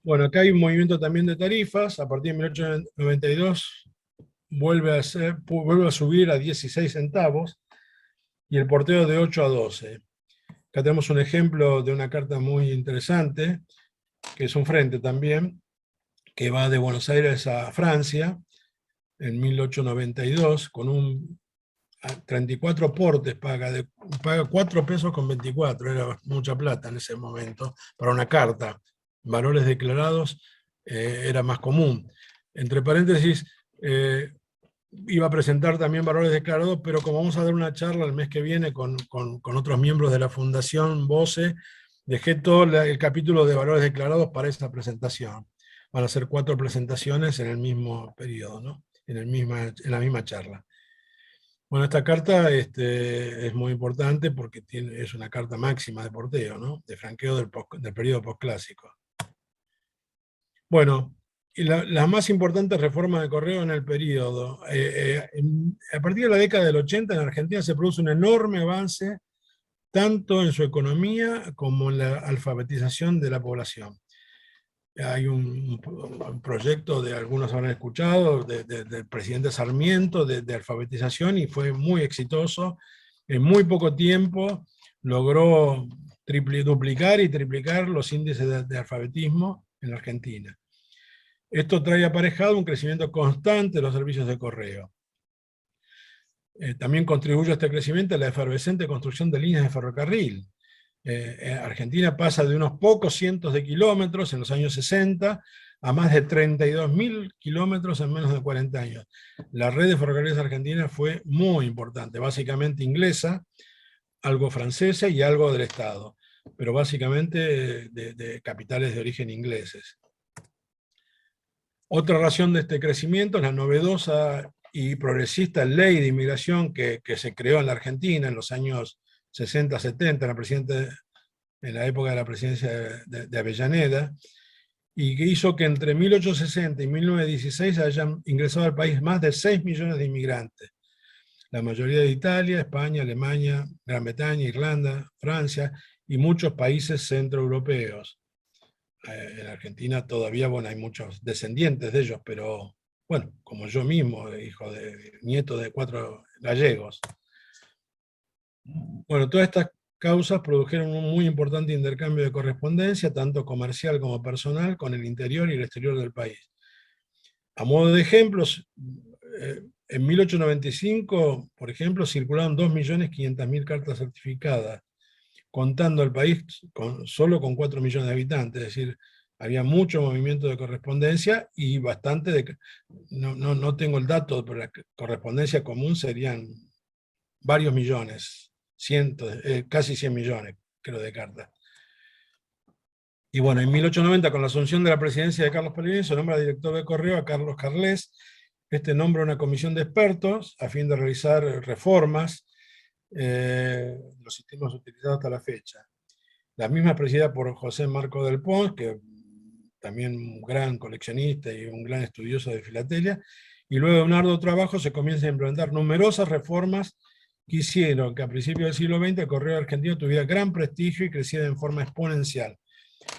Bueno, acá hay un movimiento también de tarifas, a partir de 1892 vuelve a subir a 16 centavos, y el porteo de 8 a 12. Acá tenemos un ejemplo de una carta muy interesante, que es un frente también, que va de Buenos Aires a Francia, en 1892, con 34 portes, paga 4 pesos con 24, era mucha plata en ese momento, para una carta. Valores declarados era más común. Entre paréntesis, iba a presentar también valores declarados, pero como vamos a dar una charla el mes que viene con otros miembros de la Fundación VOCE, dejé todo el capítulo de valores declarados para esa presentación. Van a ser 4 presentaciones en el mismo periodo, ¿no? En la misma charla. Bueno, esta carta es muy importante porque es una carta máxima de porteo, ¿no? De franqueo del periodo posclásico. Bueno, y las más importantes reformas de correo en el periodo. A partir de la década del 80 en Argentina se produce un enorme avance, tanto en su economía como en la alfabetización de la población. Hay un proyecto, de algunos habrán escuchado, del presidente Sarmiento, de alfabetización, y fue muy exitoso. En muy poco tiempo logró duplicar y triplicar los índices de alfabetismo en la Argentina. Esto trae aparejado un crecimiento constante de los servicios de correo. También contribuye a este crecimiento la efervescente construcción de líneas de ferrocarril. Argentina pasa de unos pocos cientos de kilómetros en los años 60 a más de 32.000 kilómetros en menos de 40 años. La red de ferrocarriles argentina fue muy importante, básicamente inglesa, algo francesa y algo del Estado, pero básicamente de capitales de origen ingleses. Otra razón de este crecimiento es la novedosa y progresista ley de inmigración que se creó en la Argentina en los años 60-70, en la época de la presidencia de Avellaneda, y que hizo que entre 1860 y 1916 hayan ingresado al país más de 6 millones de inmigrantes, la mayoría de Italia, España, Alemania, Gran Bretaña, Irlanda, Francia y muchos países centroeuropeos. En Argentina todavía, bueno, hay muchos descendientes de ellos, pero bueno, como yo mismo, nieto de 4 gallegos. Bueno, todas estas causas produjeron un muy importante intercambio de correspondencia, tanto comercial como personal, con el interior y el exterior del país. A modo de ejemplos, en 1895, por ejemplo, circularon 2.500.000 cartas certificadas, contando el país solo con 4 millones de habitantes, es decir, había mucho movimiento de correspondencia y bastante no tengo el dato, pero la correspondencia común serían varios millones, casi 100 millones, creo, de cartas. Y bueno, en 1890, con la asunción de la presidencia de Carlos Pellegrini, se nombra director de correo a Carlos Carles. Este nombra una comisión de expertos a fin de realizar reformas de los sistemas utilizados hasta la fecha. La misma presidida por José Marco del Pons, que también un gran coleccionista y un gran estudioso de filatelia, y luego de un arduo trabajo se comienza a implementar numerosas reformas que hicieron que a principios del siglo XX el correo argentino tuviera gran prestigio y creciera en forma exponencial,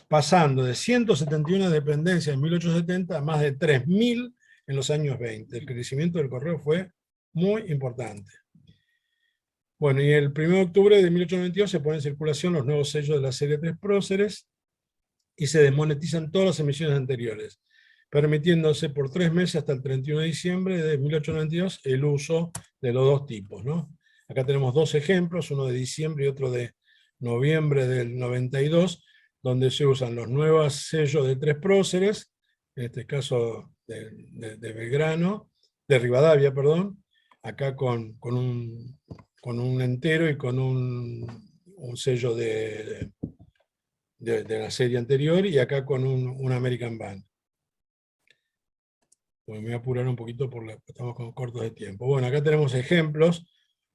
pasando de 171 dependencias en 1870 a más de 3.000 en los años 20. El crecimiento del correo fue muy importante. Bueno, y el 1 de octubre de 1892 se ponen en circulación los nuevos sellos de la serie 3 próceres y se desmonetizan todas las emisiones anteriores, permitiéndose por 3 meses hasta el 31 de diciembre de 1892 el uso de los dos tipos, ¿no? Acá tenemos 2 ejemplos, uno de diciembre y otro de noviembre del 92, donde se usan los nuevos sellos de 3 próceres, en este caso de Belgrano, de Rivadavia, perdón, acá con un entero y con un sello de la serie anterior, y acá con un American Band. Bueno, me voy a apurar un poquito porque estamos cortos de tiempo. Bueno, acá tenemos ejemplos,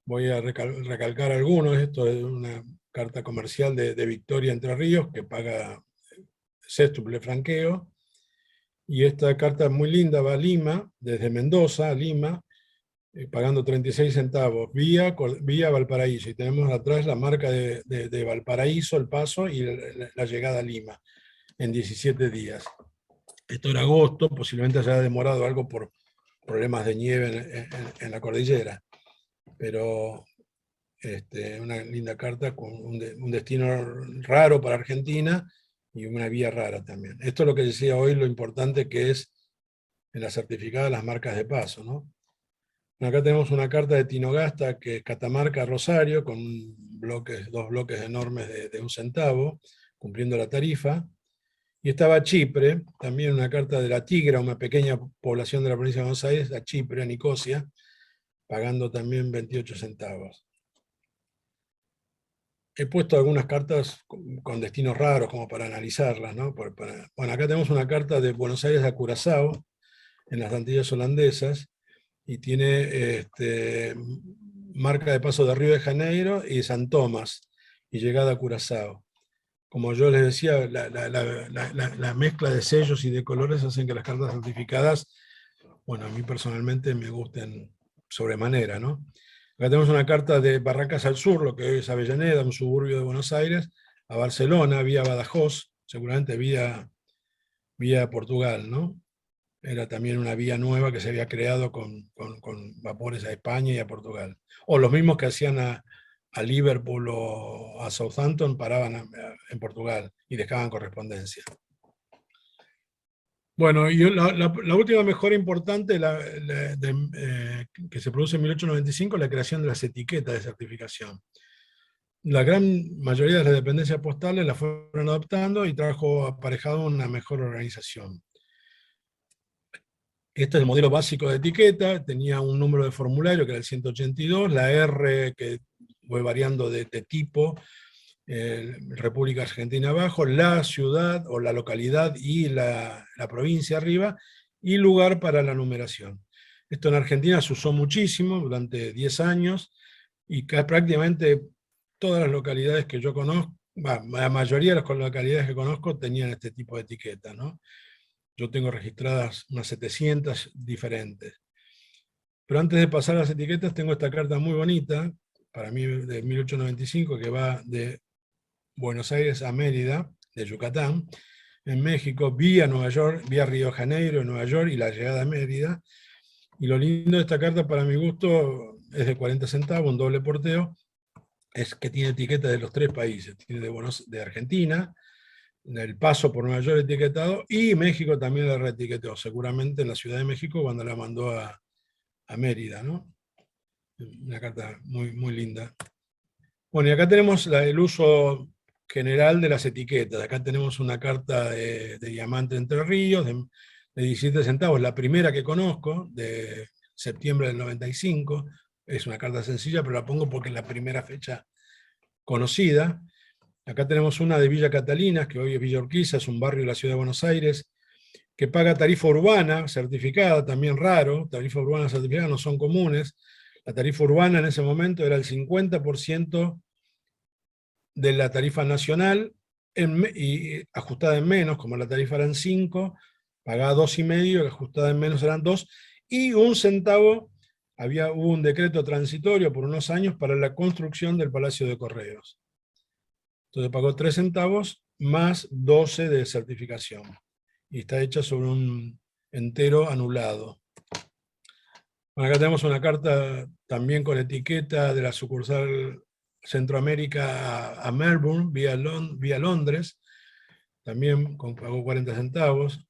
voy a recalcar algunos. Esto es una carta comercial de Victoria Entre Ríos, que paga sextuple franqueo, y esta carta es muy linda, va a Lima, desde Mendoza a Lima, pagando 36 centavos, vía Valparaíso, y tenemos atrás la marca de Valparaíso, el paso, y la llegada a Lima, en 17 días. Esto era agosto, posiblemente haya demorado algo por problemas de nieve en la cordillera, pero una linda carta con un destino raro para Argentina y una vía rara también. Esto es lo que decía hoy, lo importante que es en la certificada las marcas de paso, ¿no? Acá tenemos una carta de Tinogasta, que es Catamarca a Rosario, con 2 bloques enormes de 1 centavo, cumpliendo la tarifa. Y estaba Chipre, también una carta de La Tigra, una pequeña población de la provincia de Buenos Aires, a Chipre, a Nicosia, pagando también 28 centavos. He puesto algunas cartas con destinos raros, como para analizarlas, ¿no? Bueno, acá tenemos una carta de Buenos Aires a Curazao, en las Antillas holandesas, y tiene marca de paso de Río de Janeiro y San Tomás, y llegada a Curazao, como yo les decía, la mezcla de sellos y de colores hacen que las cartas certificadas, bueno, a mí personalmente me gusten sobremanera, ¿no? Acá tenemos una carta de Barracas al Sur, lo que hoy es Avellaneda, un suburbio de Buenos Aires, a Barcelona, vía Badajoz, seguramente vía Portugal, ¿no? Era también una vía nueva que se había creado con vapores a España y a Portugal. O los mismos que hacían a Liverpool o a Southampton paraban en Portugal y dejaban correspondencia. Bueno, y la última mejora importante que se produce en 1895 es la creación de las etiquetas de certificación. La gran mayoría de las dependencias postales las fueron adoptando y trajo aparejado una mejor organización. Este es el modelo básico de etiqueta, tenía un número de formulario que era el 182, la R que fue variando de tipo, República Argentina abajo, la ciudad o la localidad y la provincia arriba, y lugar para la numeración. Esto en Argentina se usó muchísimo durante 10 años, y prácticamente todas las localidades que yo conozco, la mayoría de las localidades que conozco tenían este tipo de etiqueta, ¿no? Yo tengo registradas unas 700 diferentes. Pero antes de pasar a las etiquetas, tengo esta carta muy bonita, para mí de 1895, que va de Buenos Aires a Mérida, de Yucatán, en México, vía Nueva York, vía Río de Janeiro, Nueva York, y la llegada a Mérida. Y lo lindo de esta carta, para mi gusto, es de 40 centavos, un doble porteo, es que tiene etiqueta de los 3 países. Tiene de Argentina, el paso por Nueva York etiquetado, y México también la reetiquetó, seguramente en la Ciudad de México cuando la mandó a Mérida, ¿no? Una carta muy, muy linda. Bueno, y acá tenemos el uso general de las etiquetas. Acá tenemos una carta de Diamante Entre Ríos, de 17 centavos, la primera que conozco, de septiembre del 95. Es una carta sencilla, pero la pongo porque es la primera fecha conocida. Acá tenemos una de Villa Catalina, que hoy es Villa Urquiza, es un barrio de la ciudad de Buenos Aires, que paga tarifa urbana certificada, también raro, tarifa urbana certificada no son comunes. La tarifa urbana en ese momento era el 50% de la tarifa nacional, y ajustada en menos, como la tarifa eran 5, pagaba 2,5, ajustada en menos eran 2, y 1 centavo, hubo un decreto transitorio por unos años para la construcción del Palacio de Correos. Entonces pagó 3 centavos más 12 de certificación. Y está hecha sobre un entero anulado. Bueno, acá tenemos una carta también con etiqueta de la sucursal Centroamérica a Melbourne, vía Londres, también pagó 40 centavos.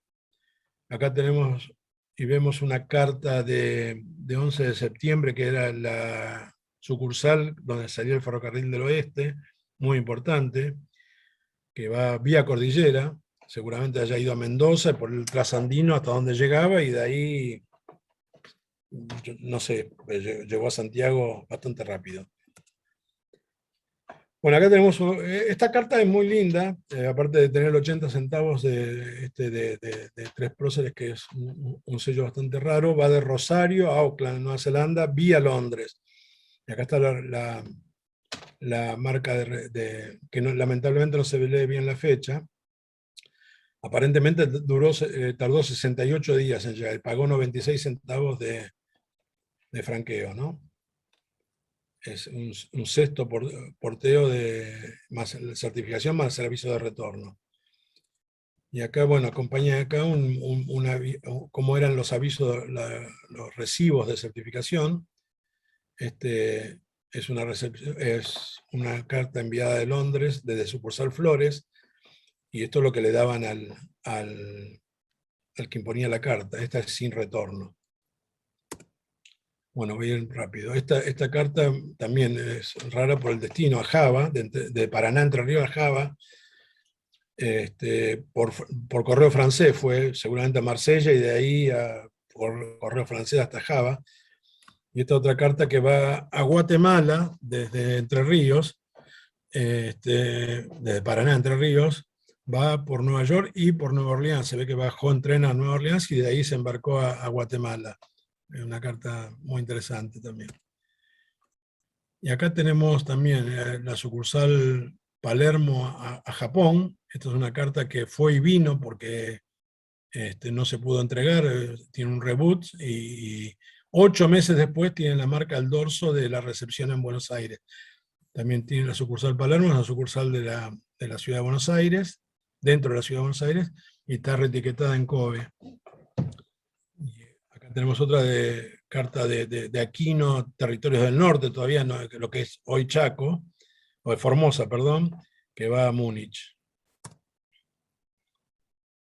Acá tenemos y vemos una carta de 11 de septiembre, que era la sucursal donde salía el ferrocarril del oeste, muy importante, que va vía cordillera, seguramente haya ido a Mendoza, por el trasandino hasta donde llegaba, y de ahí, no sé, llegó a Santiago bastante rápido. Bueno, acá tenemos, esta carta es muy linda, aparte de tener 80 centavos de 3 próceres, que es un sello bastante raro, va de Rosario a Auckland, Nueva Zelanda, vía Londres. Y acá está la marca que lamentablemente no se lee bien la fecha. Aparentemente tardó 68 días en llegar, y pagó 96 centavos de franqueo, ¿no? Es un sexto porteo más certificación más servicio de retorno. Y acá, bueno, acompaña acá cómo eran los avisos, los recibos de certificación. Es una carta enviada de Londres desde sucursal Flores, y esto es lo que le daban al que imponía la carta. Esta es sin retorno. Bueno, voy a ir rápido. Esta carta también es rara por el destino, a Java, de Paraná, Entre Ríos a Java, por correo francés fue, seguramente a Marsella, y de ahí por correo francés hasta Java. Y esta otra carta que va a Guatemala, desde Entre Ríos, desde Paraná, Entre Ríos, va por Nueva York y por Nueva Orleans. Se ve que bajó en tren a Nueva Orleans y de ahí se embarcó a Guatemala. Es una carta muy interesante también. Y acá tenemos también la sucursal Palermo a Japón. Esta es una carta que fue y vino porque no se pudo entregar, tiene un reboot, y 8 meses después tiene la marca al dorso de la recepción en Buenos Aires. También tiene la sucursal Palermo, es la sucursal de la ciudad de Buenos Aires, dentro de la ciudad de Buenos Aires, y está reetiquetada en Kobe. Y acá tenemos otra carta de Aquino, Territorios del Norte, todavía no, lo que es hoy Chaco, o de Formosa, perdón, que va a Múnich.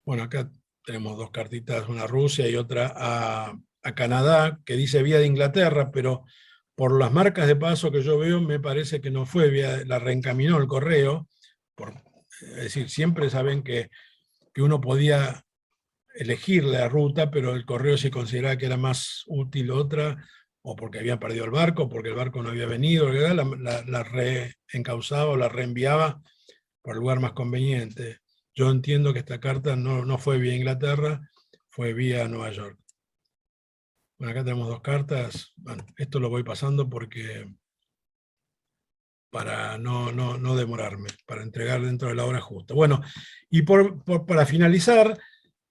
Bueno, acá tenemos 2 cartitas, una a Rusia y otra a Canadá, que dice vía de Inglaterra, pero por las marcas de paso que yo veo, me parece que no fue vía, la reencaminó el correo. Es decir, siempre saben que uno podía elegir la ruta, pero el correo se consideraba que era más útil otra, o porque había perdido el barco, porque el barco no había venido, la reencauzaba o la reenviaba por el lugar más conveniente. Yo entiendo que esta carta no fue vía Inglaterra, fue vía Nueva York. Bueno, acá tenemos 2 cartas. Bueno, esto lo voy pasando porque para no demorarme, para entregar dentro de la hora justa. Bueno, y para finalizar,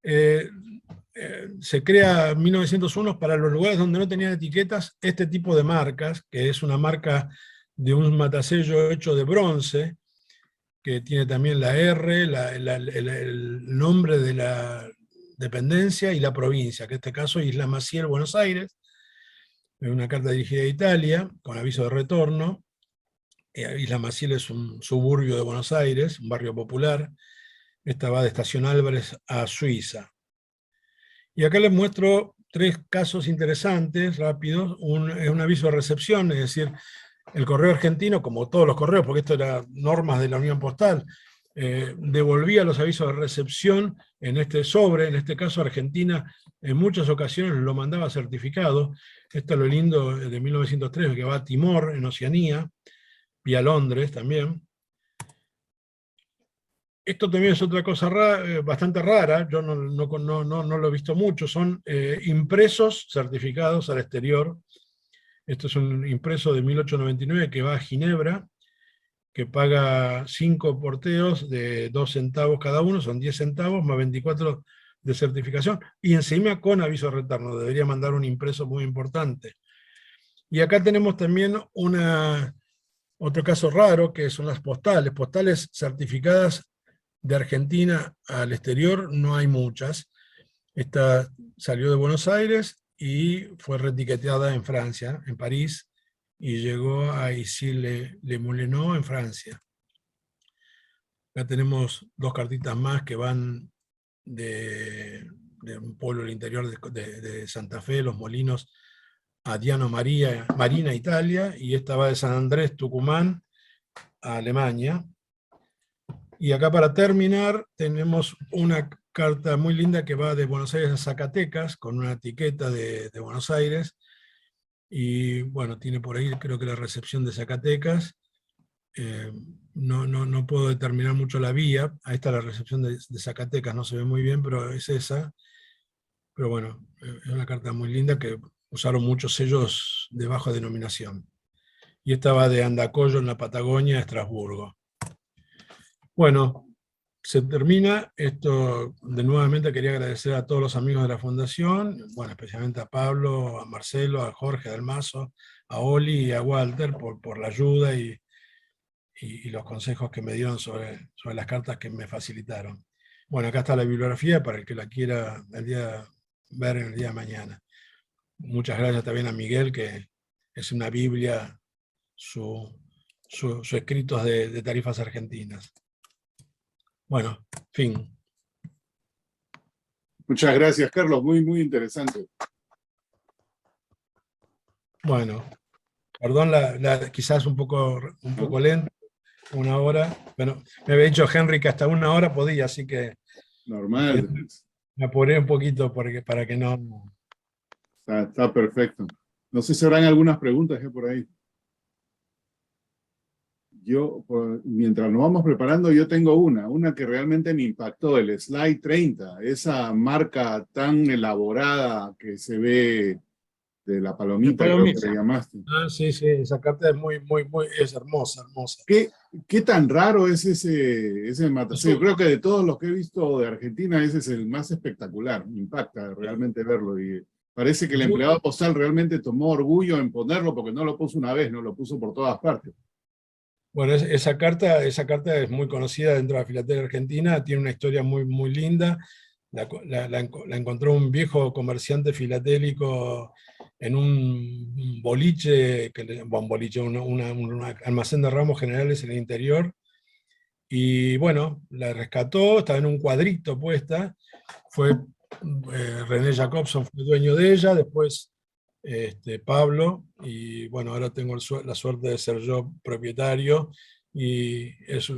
se crea en 1901 para los lugares donde no tenían etiquetas este tipo de marcas, que es una marca de un matasello hecho de bronce, que tiene también la R, el nombre de la dependencia y la provincia, que en este caso es Isla Maciel, Buenos Aires. Es una carta dirigida a Italia, con aviso de retorno. Isla Maciel es un suburbio de Buenos Aires, un barrio popular. Esta va de Estación Álvarez a Suiza. Y acá les muestro 3 casos interesantes, rápidos. Es un aviso de recepción, es decir, el correo argentino, como todos los correos, porque esto era normas de la Unión Postal, devolvía los avisos de recepción en este sobre. En este caso Argentina en muchas ocasiones lo mandaba certificado. Esto es lo lindo de 1903, que va a Timor, en Oceanía, vía Londres también. Esto también es otra cosa bastante rara, yo no lo he visto mucho, son impresos certificados al exterior. Esto es un impreso de 1899 que va a Ginebra, que paga 5 porteos de 2 centavos cada uno, son 10 centavos, más 24 de certificación, y encima con aviso de retorno. Debería mandar un impreso muy importante. Y acá tenemos también otro caso raro, que son las postales. Postales certificadas de Argentina al exterior no hay muchas. Esta salió de Buenos Aires y fue reetiquetada en Francia, en París, y llegó a Issy-les-Moulineaux, en Francia. Acá tenemos 2 cartitas más que van de un pueblo del interior de Santa Fe, Los Molinos, a Diano Marina, Italia, y esta va de San Andrés, Tucumán, a Alemania. Y acá para terminar tenemos una carta muy linda que va de Buenos Aires a Zacatecas, con una etiqueta de Buenos Aires, y bueno, tiene por ahí creo que la recepción de Zacatecas. No puedo determinar mucho la vía. Ahí está la recepción de Zacatecas, no se ve muy bien, pero es esa. Pero bueno, es una carta muy linda que usaron muchos sellos de baja denominación. Y esta va de Andacollo, en la Patagonia, a Estrasburgo. Bueno, se termina esto. Nuevamente quería agradecer a todos los amigos de la Fundación, bueno, especialmente a Pablo, a Marcelo, a Jorge Dalmazo, a Oli y a Walter por la ayuda y los consejos que me dieron sobre las cartas que me facilitaron. Bueno, acá está la bibliografía para el que la quiera ver en el día de mañana. Muchas gracias también a Miguel, que es una biblia, sus escritos de tarifas argentinas. Bueno, fin. Muchas gracias, Carlos. Muy, muy interesante. Bueno, perdón, quizás un poco lento, 1 hora. Bueno, me había dicho Henry que hasta 1 hora podía, así que Normal. me apuré un poquito para que no... Está perfecto. No sé si habrán algunas preguntas por ahí. Mientras nos vamos preparando, yo tengo una que realmente me impactó, el Slide 30, esa marca tan elaborada que se ve de la palomita, creo que Palomita. le llamaste. Ah, sí, sí, esa carta es es hermosa, hermosa. ¿Qué tan raro es ese matasello? Yo creo que de todos los que he visto de Argentina, ese es el más espectacular. Me impacta realmente verlo. Y parece que el empleado postal realmente tomó orgullo en ponerlo porque no lo puso una vez, no lo puso por todas partes. Bueno, esa carta es muy conocida dentro de la filatelia argentina, tiene una historia muy linda. La encontró un viejo comerciante filatélico en un boliche, un almacén de ramos generales en el interior. Y bueno, la rescató, estaba en un cuadrito puesta. Fue René Jacobson fue dueño de ella, después Pablo, y bueno, ahora tengo la suerte de ser yo propietario, y es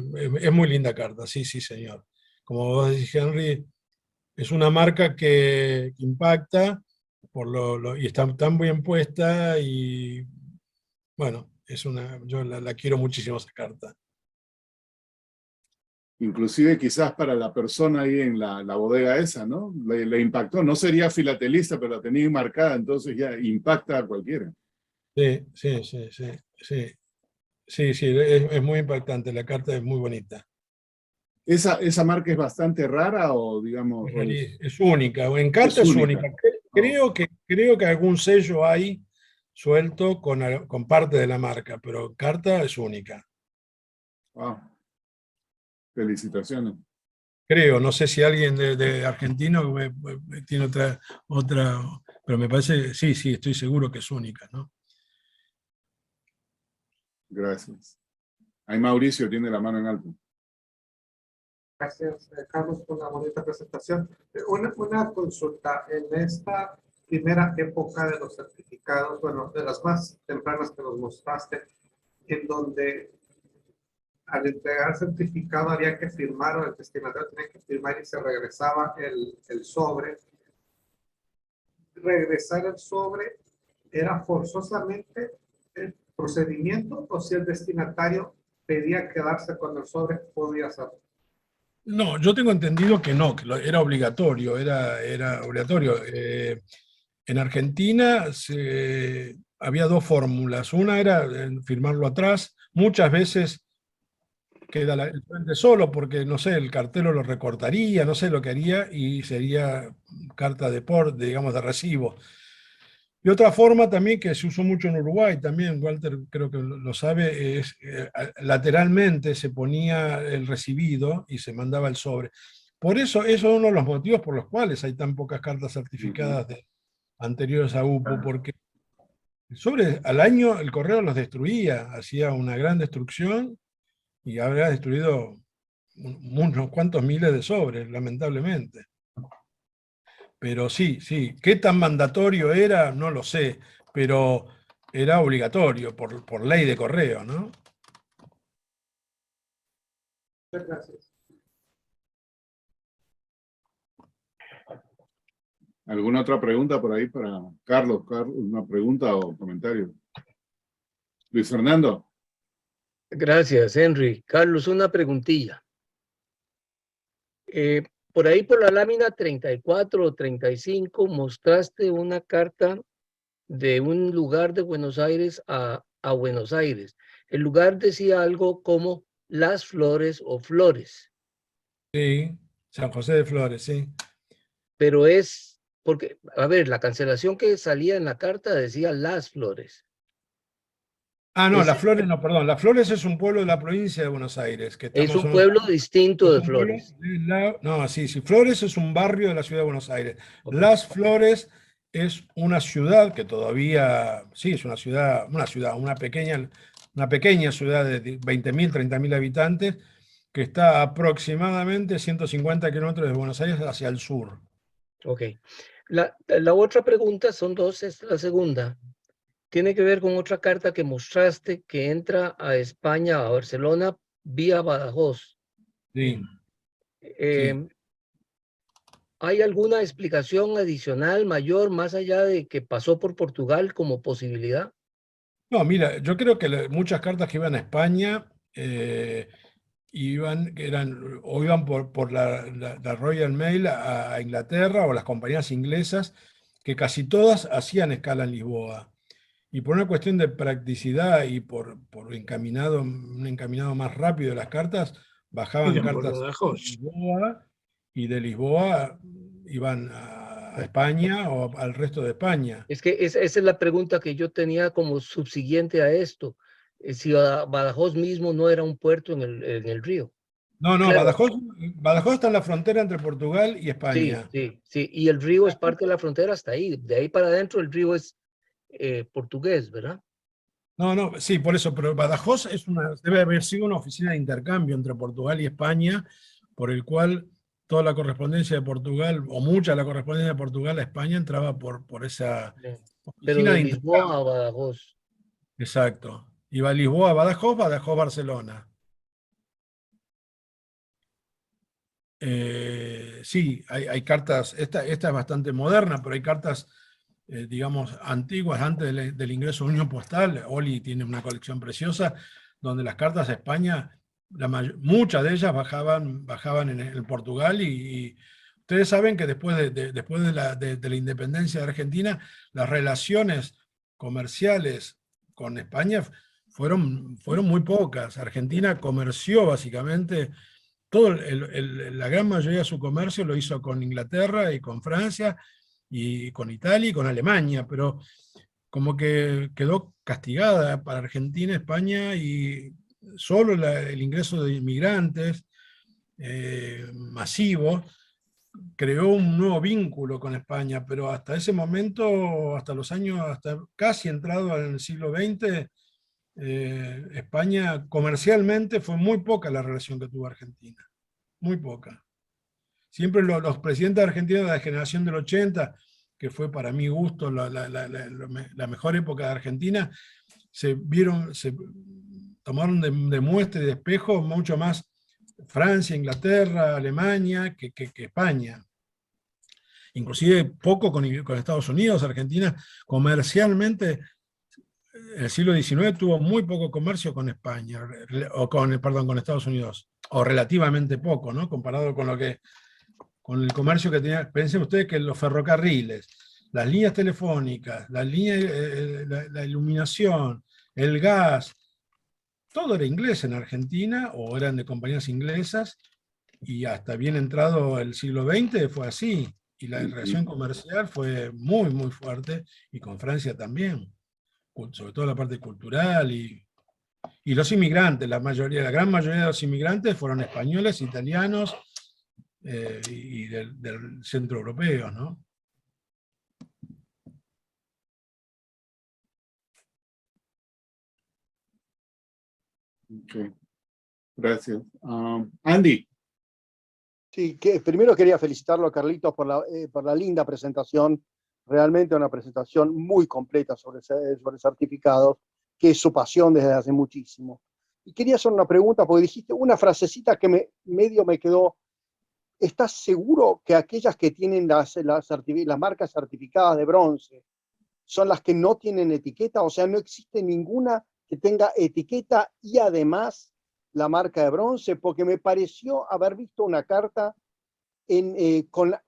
muy linda carta, sí, sí, señor. Como vos decís, Henry, es una marca que impacta y está tan bien puesta, y bueno, yo la quiero muchísimo esa carta. Inclusive quizás para la persona ahí en la bodega esa, ¿no? Le impactó. No sería filatelista, pero la tenía marcada, entonces ya impacta a cualquiera. Sí, sí, sí, sí, sí. Sí, sí, es muy impactante, la carta es muy bonita. ¿Esa marca es bastante rara o digamos Es única, en es carta es única? única. Oh, Creo que algún sello hay suelto con parte de la marca, pero carta es única. wow. Felicitaciones. Creo, no sé si alguien de argentino tiene otra, pero me parece, sí, sí, estoy seguro que es única, ¿no? Gracias. Ahí Mauricio tiene la mano en alto. Gracias, Carlos, por la bonita presentación. Una consulta. En esta primera época de los certificados, bueno, de las más tempranas que nos mostraste, en donde al entregar el certificado había que firmar o el destinatario tenía que firmar y se regresaba el sobre. Regresar el sobre era forzosamente el procedimiento, o si el destinatario pedía quedarse con el sobre, podía hacerlo. No, yo tengo entendido que no, que era obligatorio, era obligatorio. En Argentina había dos fórmulas. Una era firmarlo atrás. Muchas veces queda el frente solo porque, no sé, el cartero lo recortaría, no sé lo que haría y sería carta digamos, de recibo. Y otra forma también que se usó mucho en Uruguay, también Walter creo que lo sabe, es lateralmente se ponía el recibido y se mandaba el sobre. Por eso es uno de los motivos por los cuales hay tan pocas cartas certificadas anteriores a UPO, porque al año el correo los destruía, hacía una gran destrucción y habrá destruido unos cuantos miles de sobres, lamentablemente. Pero sí, sí, ¿qué tan mandatorio era? No lo sé, pero era obligatorio por ley de correo, ¿no? Muchas gracias. ¿Alguna otra pregunta por ahí para Carlos? ¿Una pregunta o comentario? Luis Fernando. Gracias, Henry. Carlos, una preguntilla. Por ahí por la lámina 34 o 35 mostraste una carta de un lugar de Buenos Aires a Buenos Aires. El lugar decía algo como Las Flores o Flores, Sí, San José de Flores, sí. pero es porque, a ver, la cancelación que salía en la carta decía Las Flores. Ah, no, Las Ese Flores no, perdón. Las Flores es un pueblo de la provincia de Buenos Aires, que es estamos un pueblo distinto es de un pueblo Flores. no, sí, sí. Flores es un barrio de la ciudad de Buenos Aires. Okay. Las Flores es una ciudad que todavía, sí, es una pequeña ciudad de 20.000, 30.000 habitantes, que está aproximadamente 150 kilómetros de Buenos Aires hacia el sur. Ok. La otra pregunta, son dos, esta es la segunda. Tiene que ver con otra carta que mostraste que entra a España, a Barcelona, vía Badajoz. Sí, sí. Eh, ¿Hay alguna explicación adicional mayor más allá de que pasó por Portugal como posibilidad? No, mira, yo creo que muchas cartas que iban a España iban por la Royal Mail a Inglaterra o las compañías inglesas que casi todas hacían escala en Lisboa. Y por una cuestión de practicidad y por un encaminado más rápido de las cartas, bajaban Iban por cartas Badajoz. de Lisboa, y de Lisboa iban a España o al resto de España. Es que esa es la pregunta que yo tenía como subsiguiente a esto. Si Badajoz mismo no era un puerto en el río. No, Claro, Badajoz está en la frontera entre Portugal y sí, España. sí. Y el río es parte de la frontera hasta ahí. De ahí para adentro el río es portugués, ¿verdad? No, sí, por eso, pero Badajoz debe haber sido una oficina de intercambio entre Portugal y España, por el cual toda la correspondencia de Portugal, o mucha de la correspondencia de Portugal a España, entraba por esa Pero oficina de de Lisboa intercambio. a Badajoz. Exacto. Iba a Lisboa, Badajoz, Badajoz, Barcelona. Sí, hay cartas, esta es bastante moderna, pero hay cartas, digamos, antiguas, antes del ingreso a Unión Postal. Oli tiene una colección preciosa, donde las cartas a España, muchas de ellas bajaban en Portugal, y ustedes saben que después de la independencia de Argentina, las relaciones comerciales con España fueron muy pocas. Argentina comerció básicamente la gran mayoría de su comercio lo hizo con Inglaterra y con Francia y con Italia y con Alemania, pero como que quedó castigada para Argentina, España, y solo el ingreso de inmigrantes masivos creó un nuevo vínculo con España, pero hasta ese momento, hasta casi entrado en el siglo XX, España comercialmente fue muy poca la relación que tuvo Argentina, muy poca. Siempre los presidentes argentinos de la generación del 80, que fue para mi gusto la mejor época de Argentina, se tomaron de muestra y de espejo mucho más Francia, Inglaterra, Alemania que España. Inclusive poco con Estados Unidos. Argentina comercialmente en el siglo XIX tuvo muy poco comercio con España, con Estados Unidos, o relativamente poco, ¿no? Comparado con el comercio que tenía. Piensen ustedes que los ferrocarriles, las líneas telefónicas, la iluminación, el gas, todo era inglés en Argentina, o eran de compañías inglesas, y hasta bien entrado el siglo XX fue así, y la relación comercial fue muy, muy fuerte, y con Francia también, sobre todo la parte cultural, y los inmigrantes, la gran mayoría de los inmigrantes fueron españoles, italianos, y del centro europeo, ¿no? Ok, gracias. Andy. Sí, primero quería felicitarlo a Carlitos por la linda presentación, realmente una presentación muy completa sobre certificados, que es su pasión desde hace muchísimo. Y quería hacer una pregunta, porque dijiste una frasecita que medio me quedó. ¿Estás seguro que aquellas que tienen las marcas certificadas de bronce son las que no tienen etiqueta? O sea, no existe ninguna que tenga etiqueta y además la marca de bronce, porque me pareció haber visto una carta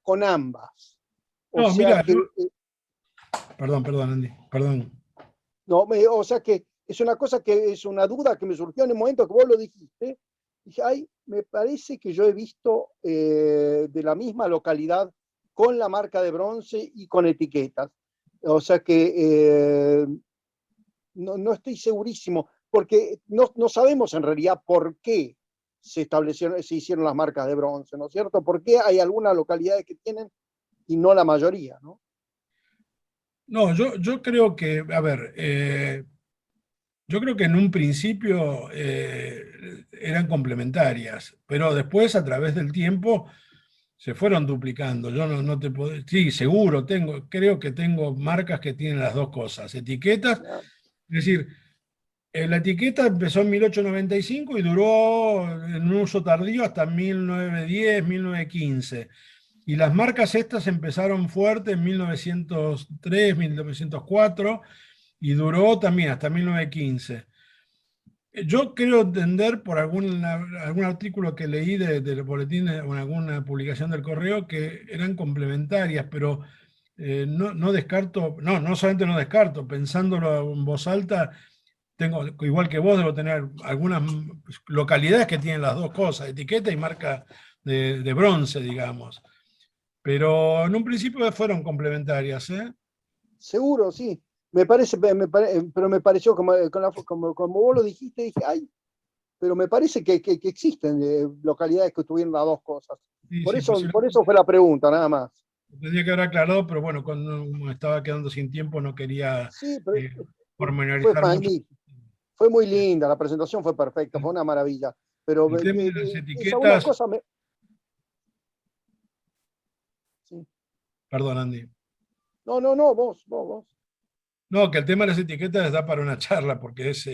con ambas. O No, sea mira, que, perdón, Andy, perdón. no, o sea que es una cosa que es una duda que me surgió en el momento que vos lo dijiste. Dije, ay, me parece que yo he visto de la misma localidad con la marca de bronce y con etiquetas. O sea que no estoy segurísimo, porque no sabemos en realidad por qué se hicieron las marcas de bronce, ¿no es cierto? ¿Por qué hay algunas localidades que tienen y no la mayoría, ¿no? No, yo creo que, a ver, yo creo que en un principio eran complementarias, pero después a través del tiempo se fueron duplicando. Yo no te puedo. Sí, seguro, creo que tengo marcas que tienen las dos cosas, etiquetas. Es decir, la etiqueta empezó en 1895 y duró en un uso tardío hasta 1910, 1915. Y las marcas estas empezaron fuerte en 1903, 1904, y duró también hasta 1915. Yo creo entender por algún artículo que leí del boletín o en alguna publicación del Correo que eran complementarias, pero no descarto, no solamente no descarto, pensándolo en voz alta, tengo, igual que vos, debo tener algunas localidades que tienen las dos cosas, etiqueta y marca de bronce, digamos. Pero en un principio fueron complementarias, ¿eh? Seguro, sí. Me parece, pero me pareció, como vos lo dijiste, dije, ay, pero me parece que existen localidades que tuvieron las dos cosas. Sí, Por sí, eso, por eso fue la pregunta, nada más. tendría que haber aclarado, pero bueno, cuando me estaba quedando sin tiempo no quería Sí, pero eh, fue pormenorizar mucho. magnífico. Fue muy linda, la presentación fue perfecta, fue una maravilla. Pero El tema de las esa una etiquetas, cosa me... Sí. perdón, Andy. No, vos. No, que el tema de las etiquetas da para una charla, porque Sí,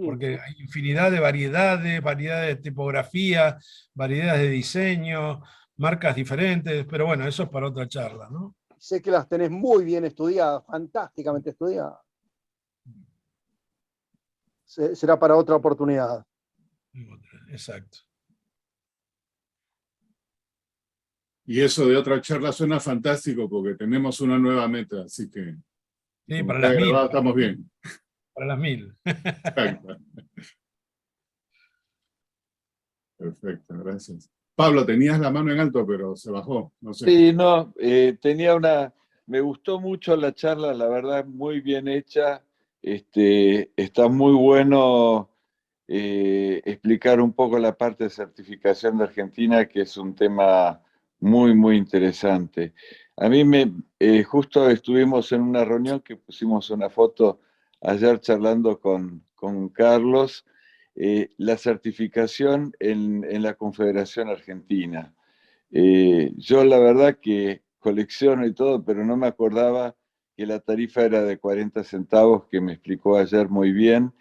porque hay infinidad de variedades de tipografía, variedades de diseño, marcas diferentes, pero bueno, eso es para otra charla, ¿no? sé que las tenés muy bien estudiadas, fantásticamente estudiadas. Será para otra oportunidad. Exacto. Y eso de otra charla suena fantástico porque tenemos una nueva meta, así que Sí, como para queda las grabado, 1000, estamos bien. para las 1000. Exacto. Perfecto, gracias. Pablo, tenías la mano en alto, pero se bajó, no sé. Sí, no, me gustó mucho la charla, la verdad, muy bien hecha. Está muy bueno explicar un poco la parte de certificación de Argentina, que es un tema muy, muy interesante. A mí justo estuvimos en una reunión que pusimos una foto ayer charlando con Carlos, la certificación en la Confederación Argentina. Yo la verdad que colecciono y todo, pero no me acordaba que la tarifa era de 40 centavos, que me explicó ayer muy bien.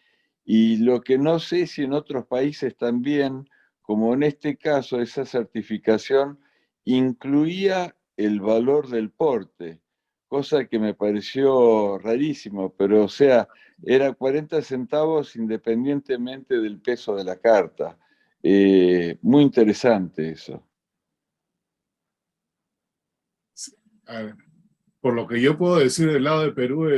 Y lo que no sé si en otros países también, como en este caso, esa certificación incluía el valor del porte, cosa que me pareció rarísimo, pero o sea, era 40 centavos independientemente del peso de la carta. Muy interesante eso. A ver, por lo que yo puedo decir del lado de Perú,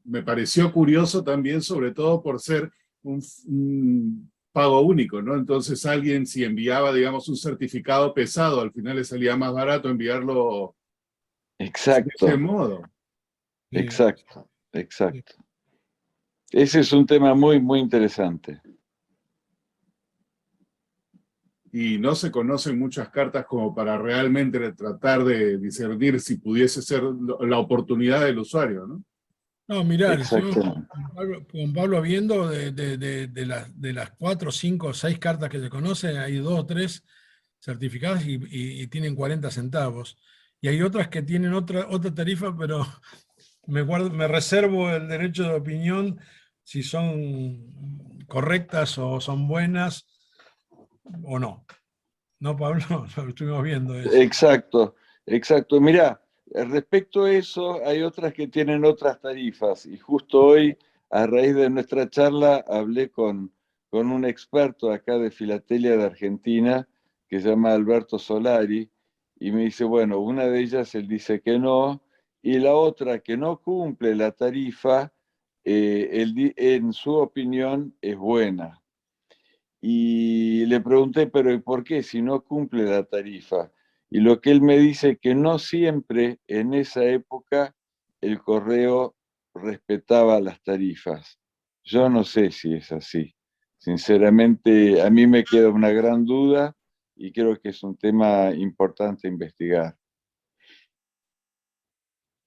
me pareció curioso también, sobre todo por ser un pago único, ¿no? Entonces alguien si enviaba, digamos, un certificado pesado, al final le salía más barato enviarlo de ese Exacto, modo. Sí, exacto, sí. exacto. Ese es un tema muy, muy interesante. Y no se conocen muchas cartas como para realmente tratar de discernir si pudiese ser la oportunidad del usuario, ¿no? No, mirá, estuvimos Exactamente. con Pablo viendo de las 4, 5, 6 cartas que se conocen, hay 2 o 3 certificadas y tienen 40 centavos. Y hay otras que tienen otra tarifa, pero me reservo el derecho de opinión si son correctas o son buenas o no. ¿No, Pablo? Lo estuvimos viendo eso. Exacto, exacto. Mirá, respecto a eso, hay otras que tienen otras tarifas. Y justo hoy, a raíz de nuestra charla, hablé con un experto acá de Filatelia de Argentina, que se llama Alberto Solari, y me dice, bueno, una de ellas él dice que no, y la otra que no cumple la tarifa, en su opinión es buena. Y le pregunté, pero ¿y por qué si no cumple la tarifa? Y lo que él me dice que no siempre en esa época el correo respetaba las tarifas. Yo no sé si es así. Sinceramente, a mí me queda una gran duda y creo que es un tema importante investigar.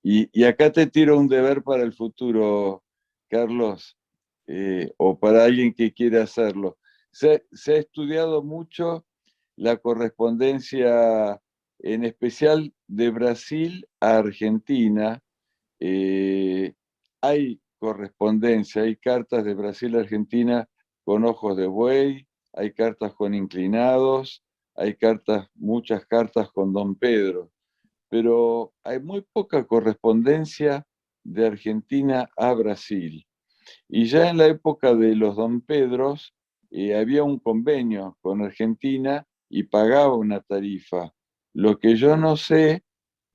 Y acá te tiro un deber para el futuro, Carlos, o para alguien que quiera hacerlo. Se ha estudiado mucho la correspondencia, en especial de Brasil a Argentina. Eh, Hay correspondencia, hay cartas de Brasil a Argentina con ojos de buey, hay cartas con inclinados, hay cartas, muchas cartas con Don Pedro, pero hay muy poca correspondencia de Argentina a Brasil. Y ya en la época de los Don Pedros había un convenio con Argentina y pagaba una tarifa. Lo que yo no sé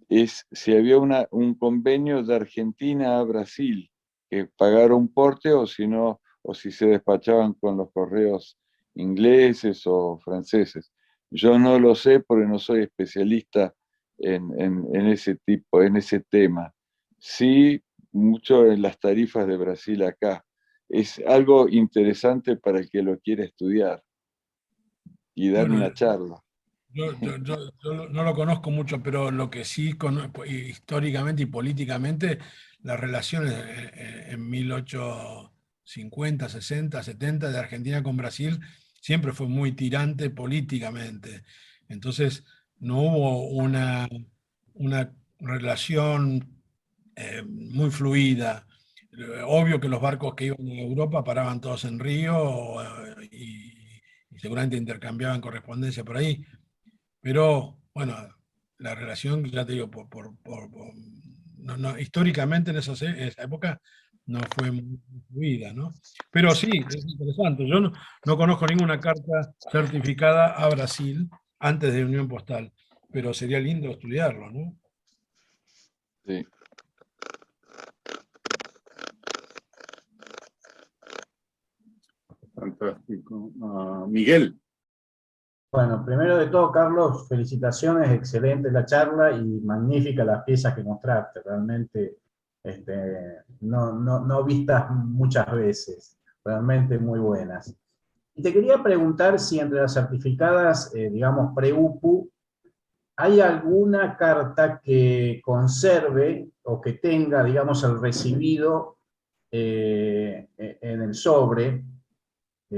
es si había un convenio de Argentina a Brasil, que pagara un porte o si no, o si se despachaban con los correos ingleses o franceses. Yo no lo sé porque no soy especialista en ese tipo, en ese tema. Sí, mucho en las tarifas de Brasil acá. Es algo interesante para el que lo quiera estudiar y dar Bueno, una charla. yo no lo conozco mucho, pero lo que sí conozco históricamente y políticamente, las relaciones en 1850, 60, 70 de Argentina con Brasil siempre fue muy tirante políticamente. Entonces, no hubo una relación muy fluida. Obvio que los barcos que iban a Europa paraban todos en Río y seguramente intercambiaban correspondencia por ahí, pero bueno, la relación, ya te digo, históricamente en esa época no fue muy fluida, ¿no? Pero sí, es interesante. Yo no conozco ninguna carta certificada a Brasil antes de Unión Postal, pero sería lindo estudiarlo, ¿no? Sí. Fantástico. Miguel. Bueno, primero de todo, Carlos, felicitaciones, excelente la charla y magnífica las piezas que mostraste, realmente no vistas muchas veces, realmente muy buenas. Y te quería preguntar si entre las certificadas, digamos, pre-UPU, ¿hay alguna carta que conserve o que tenga, digamos, el recibido en el sobre?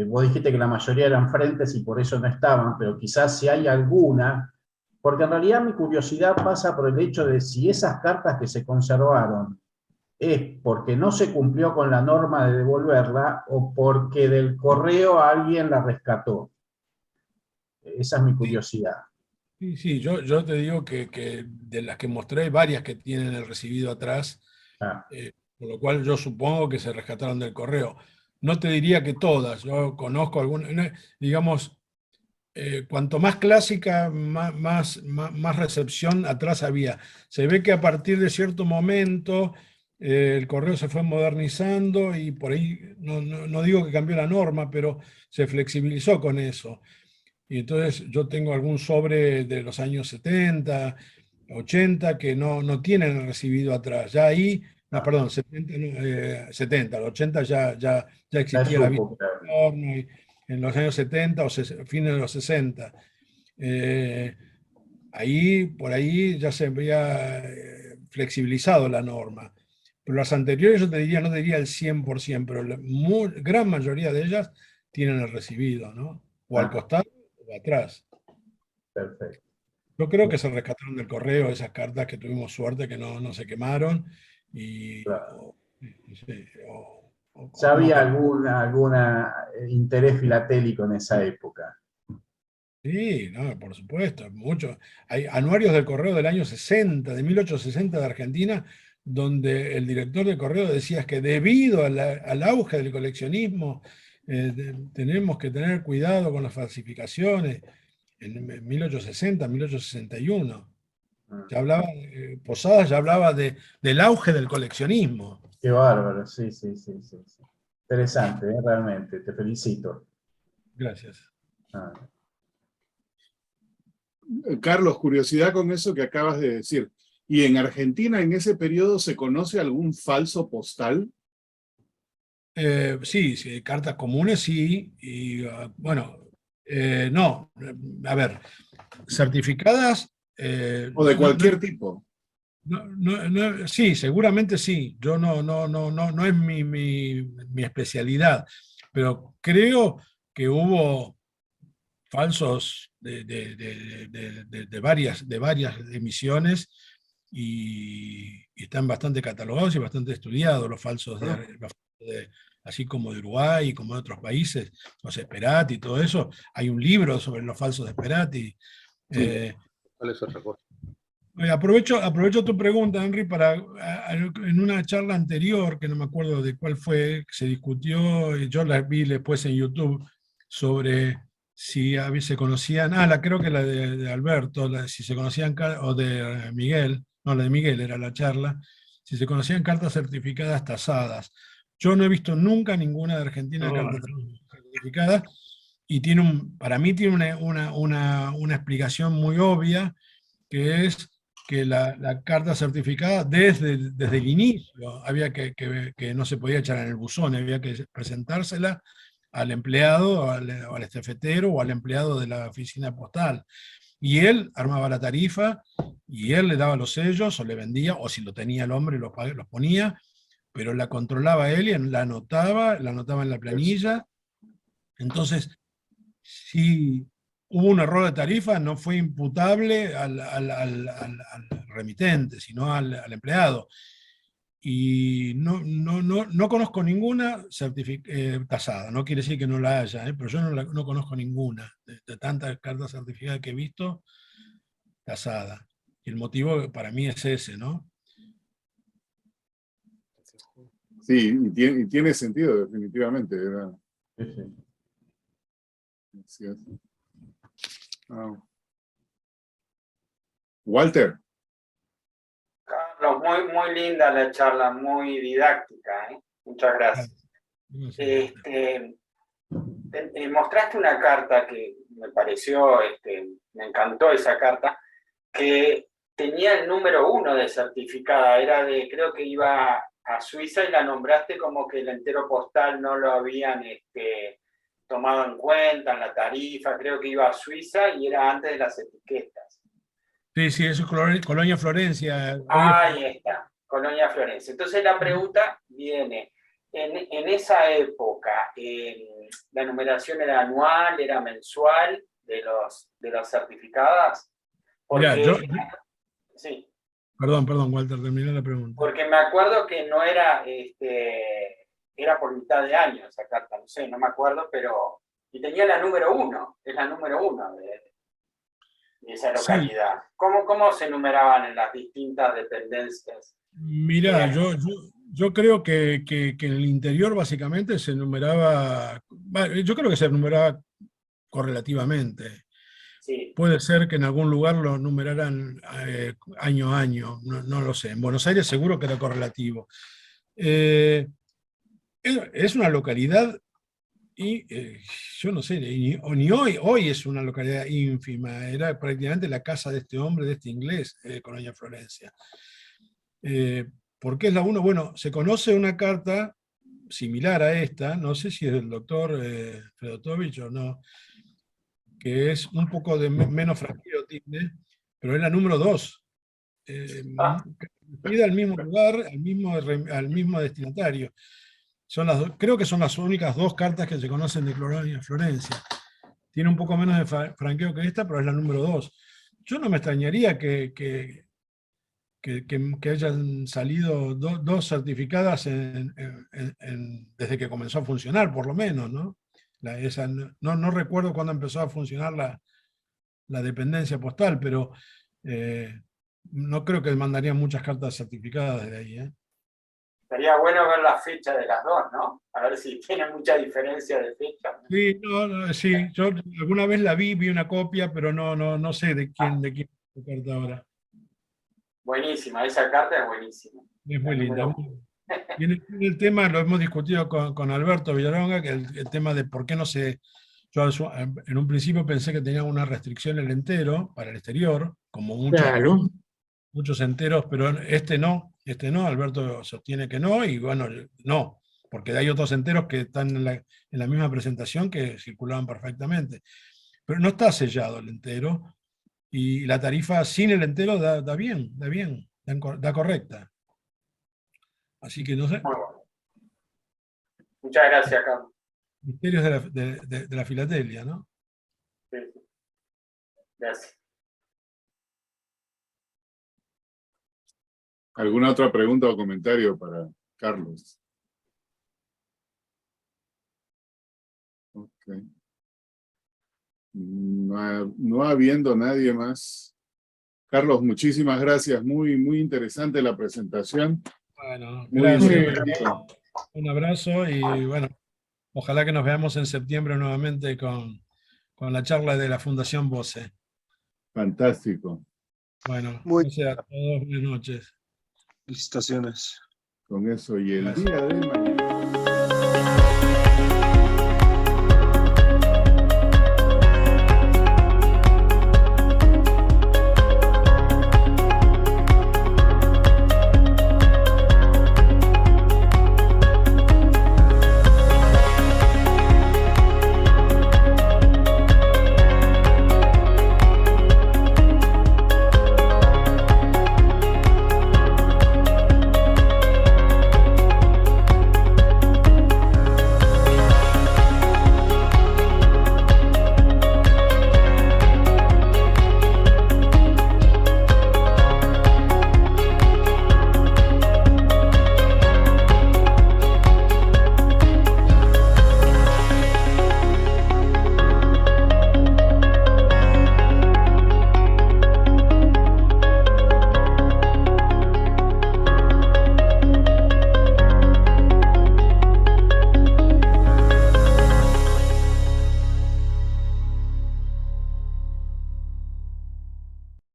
Vos dijiste que la mayoría eran frentes y por eso no estaban, pero quizás si hay alguna, porque en realidad mi curiosidad pasa por el hecho de si esas cartas que se conservaron es porque no se cumplió con la norma de devolverla o porque del correo alguien la rescató. Esa es mi Sí, curiosidad. sí, sí, yo te digo que de las que mostré hay varias que tienen el recibido atrás, Ah, por lo cual yo supongo que se rescataron del correo. No te diría que todas, yo conozco algunas, digamos, cuanto más clásica, más recepción atrás había. Se ve que a partir de cierto momento el correo se fue modernizando y por ahí, no digo que cambió la norma, pero se flexibilizó con eso. Y entonces yo tengo algún sobre de los años 70, 80 que no tienen el recibido atrás. Ya ahí, no, ah, perdón, 70, no, 70, el 80 ya ya es existía la vista supo, claro. de horno, y en los años 70 o fines de los 60. Eh, por ahí ya se había flexibilizado la norma. Pero las anteriores yo te diría, no te diría el 100%, pero la gran mayoría de ellas tienen el recibido, ¿no? O al Ah, costado o atrás. perfecto. Yo creo que se rescataron del correo esas cartas que tuvimos suerte que no se quemaron y Claro. sí, Ya o no había quemaron. alguna interés filatélico en esa época. Sí, no, por supuesto, mucho. Hay anuarios del correo del año 60, de 1860 de Argentina, donde el director del correo decía que debido al auge del coleccionismo, tenemos que tener cuidado con las falsificaciones. En 1860, 1861. Mm. Ya hablaba, Posadas ya hablaba del auge del coleccionismo. Qué bárbaro, sí, sí, sí, sí, sí. Interesante, realmente, te felicito. Gracias. Ah. Carlos, curiosidad con eso que acabas de decir. ¿Y en Argentina en ese periodo se conoce algún falso postal? Sí, sí, cartas comunes sí, y bueno, no, a ver, certificadas, ¿O de cualquier tipo? sí, seguramente sí, yo no es mi especialidad, pero creo que hubo falsos de varias emisiones y están bastante catalogados y bastante estudiados los falsos Ah, así como de Uruguay y como de otros países, los Esperati y todo eso. Hay un libro sobre los falsos de Esperati. sí. ¿Cuál es otra cosa? Aprovecho tu pregunta, Henry, en una charla anterior, que no me acuerdo de cuál fue, que se discutió, y yo la vi después en YouTube, sobre si se conocían, creo que la de Alberto, si se conocían, o de Miguel, no, la de Miguel era la charla, si se conocían cartas certificadas tasadas. Yo no he visto nunca ninguna de Argentina de carta certificada, y para mí tiene una explicación muy obvia, que es que la carta certificada desde el inicio había que no se podía echar en el buzón, había que presentársela al empleado, al estafetero o al empleado de la oficina postal. Y él armaba la tarifa, y él le daba los sellos, o le vendía, o si lo tenía el hombre, los ponía, pero la controlaba él y la anotaba en la planilla. Entonces, si hubo un error de tarifa, no fue imputable al remitente, sino al empleado. Y no conozco ninguna tasada, no quiere decir que no la haya, pero yo no conozco ninguna de tantas cartas certificadas que he visto tasada. Y el motivo para mí es ese, ¿no? Sí, y tiene sentido, definitivamente. Sí. Walter. Carlos, muy linda la charla, muy didáctica, ¿eh? Muchas gracias. Mostraste una carta que me pareció, me encantó esa carta, que tenía el número 1 de certificada, creo que iba a Suiza, y la nombraste como que el entero postal no lo habían tomado en cuenta en la tarifa, creo que iba a Suiza y era antes de las etiquetas. Sí, eso es Colonia Florencia. Ahí está, Colonia Florencia. Entonces la pregunta viene, en esa época, ¿la numeración era anual, era mensual de los certificadas? Porque, sí. Perdón, Walter, terminé la pregunta. Porque me acuerdo que no era, era por mitad de año esa carta, no sé, no me acuerdo, pero... Y tenía la número 1, es la número 1 de esa localidad. Sí. ¿Cómo se numeraban en las distintas dependencias? Mirá, yo creo que en el interior básicamente se numeraba, yo creo que se numeraba correlativamente. Sí. Puede ser que en algún lugar lo numeraran año a año, no lo sé. En Buenos Aires seguro que era correlativo. Es una localidad, y yo no sé, ni hoy es una localidad ínfima, era prácticamente la casa de este hombre, de este inglés, Colonia Florencia. ¿Por qué es la 1? Bueno, se conoce una carta similar a esta, no sé si es del doctor Fedotovich o no, que es un poco de menos franqueo tiene, pero es la número 2. Pide al mismo lugar, al mismo destinatario. Creo que son las únicas 2 cartas que se conocen de Colonia Florencia. Tiene un poco menos de franqueo que esta, pero es la número 2. Yo no me extrañaría que hayan salido 2 certificadas desde que comenzó a funcionar, por lo menos, ¿no? No recuerdo cuándo empezó a funcionar la dependencia postal, pero no creo que mandarían muchas cartas certificadas desde ahí. Sería bueno ver la fecha de las 2, ¿no? A ver si tiene mucha diferencia de fecha. Sí, sí, yo alguna vez la vi una copia, pero no sé de quién es la carta ahora. Buenísima, esa carta es buenísima. Es muy linda. Y en el tema lo hemos discutido con Alberto Villalonga, que el tema de por qué no se... Yo en un principio pensé que tenía una restricción el entero para el exterior, como muchos enteros, pero este no, Alberto sostiene que no, y bueno, no, porque hay otros enteros que están en la misma presentación que circulaban perfectamente. Pero no está sellado el entero, y la tarifa sin el entero da bien, da correcta. Así que no sé. Muy bueno. Muchas gracias, Carlos. Misterios de la filatelia, ¿no? Sí. Gracias. ¿Alguna otra pregunta o comentario para Carlos? Ok. No habiendo nadie más. Carlos, muchísimas gracias. Muy interesante la presentación. Bueno, gracias. Un abrazo y bueno, ojalá que nos veamos en septiembre nuevamente con la charla de la Fundación Voce. Fantástico. Bueno, Muy- gracias a todos, buenas noches. Felicitaciones. Con eso, y el día de mañana.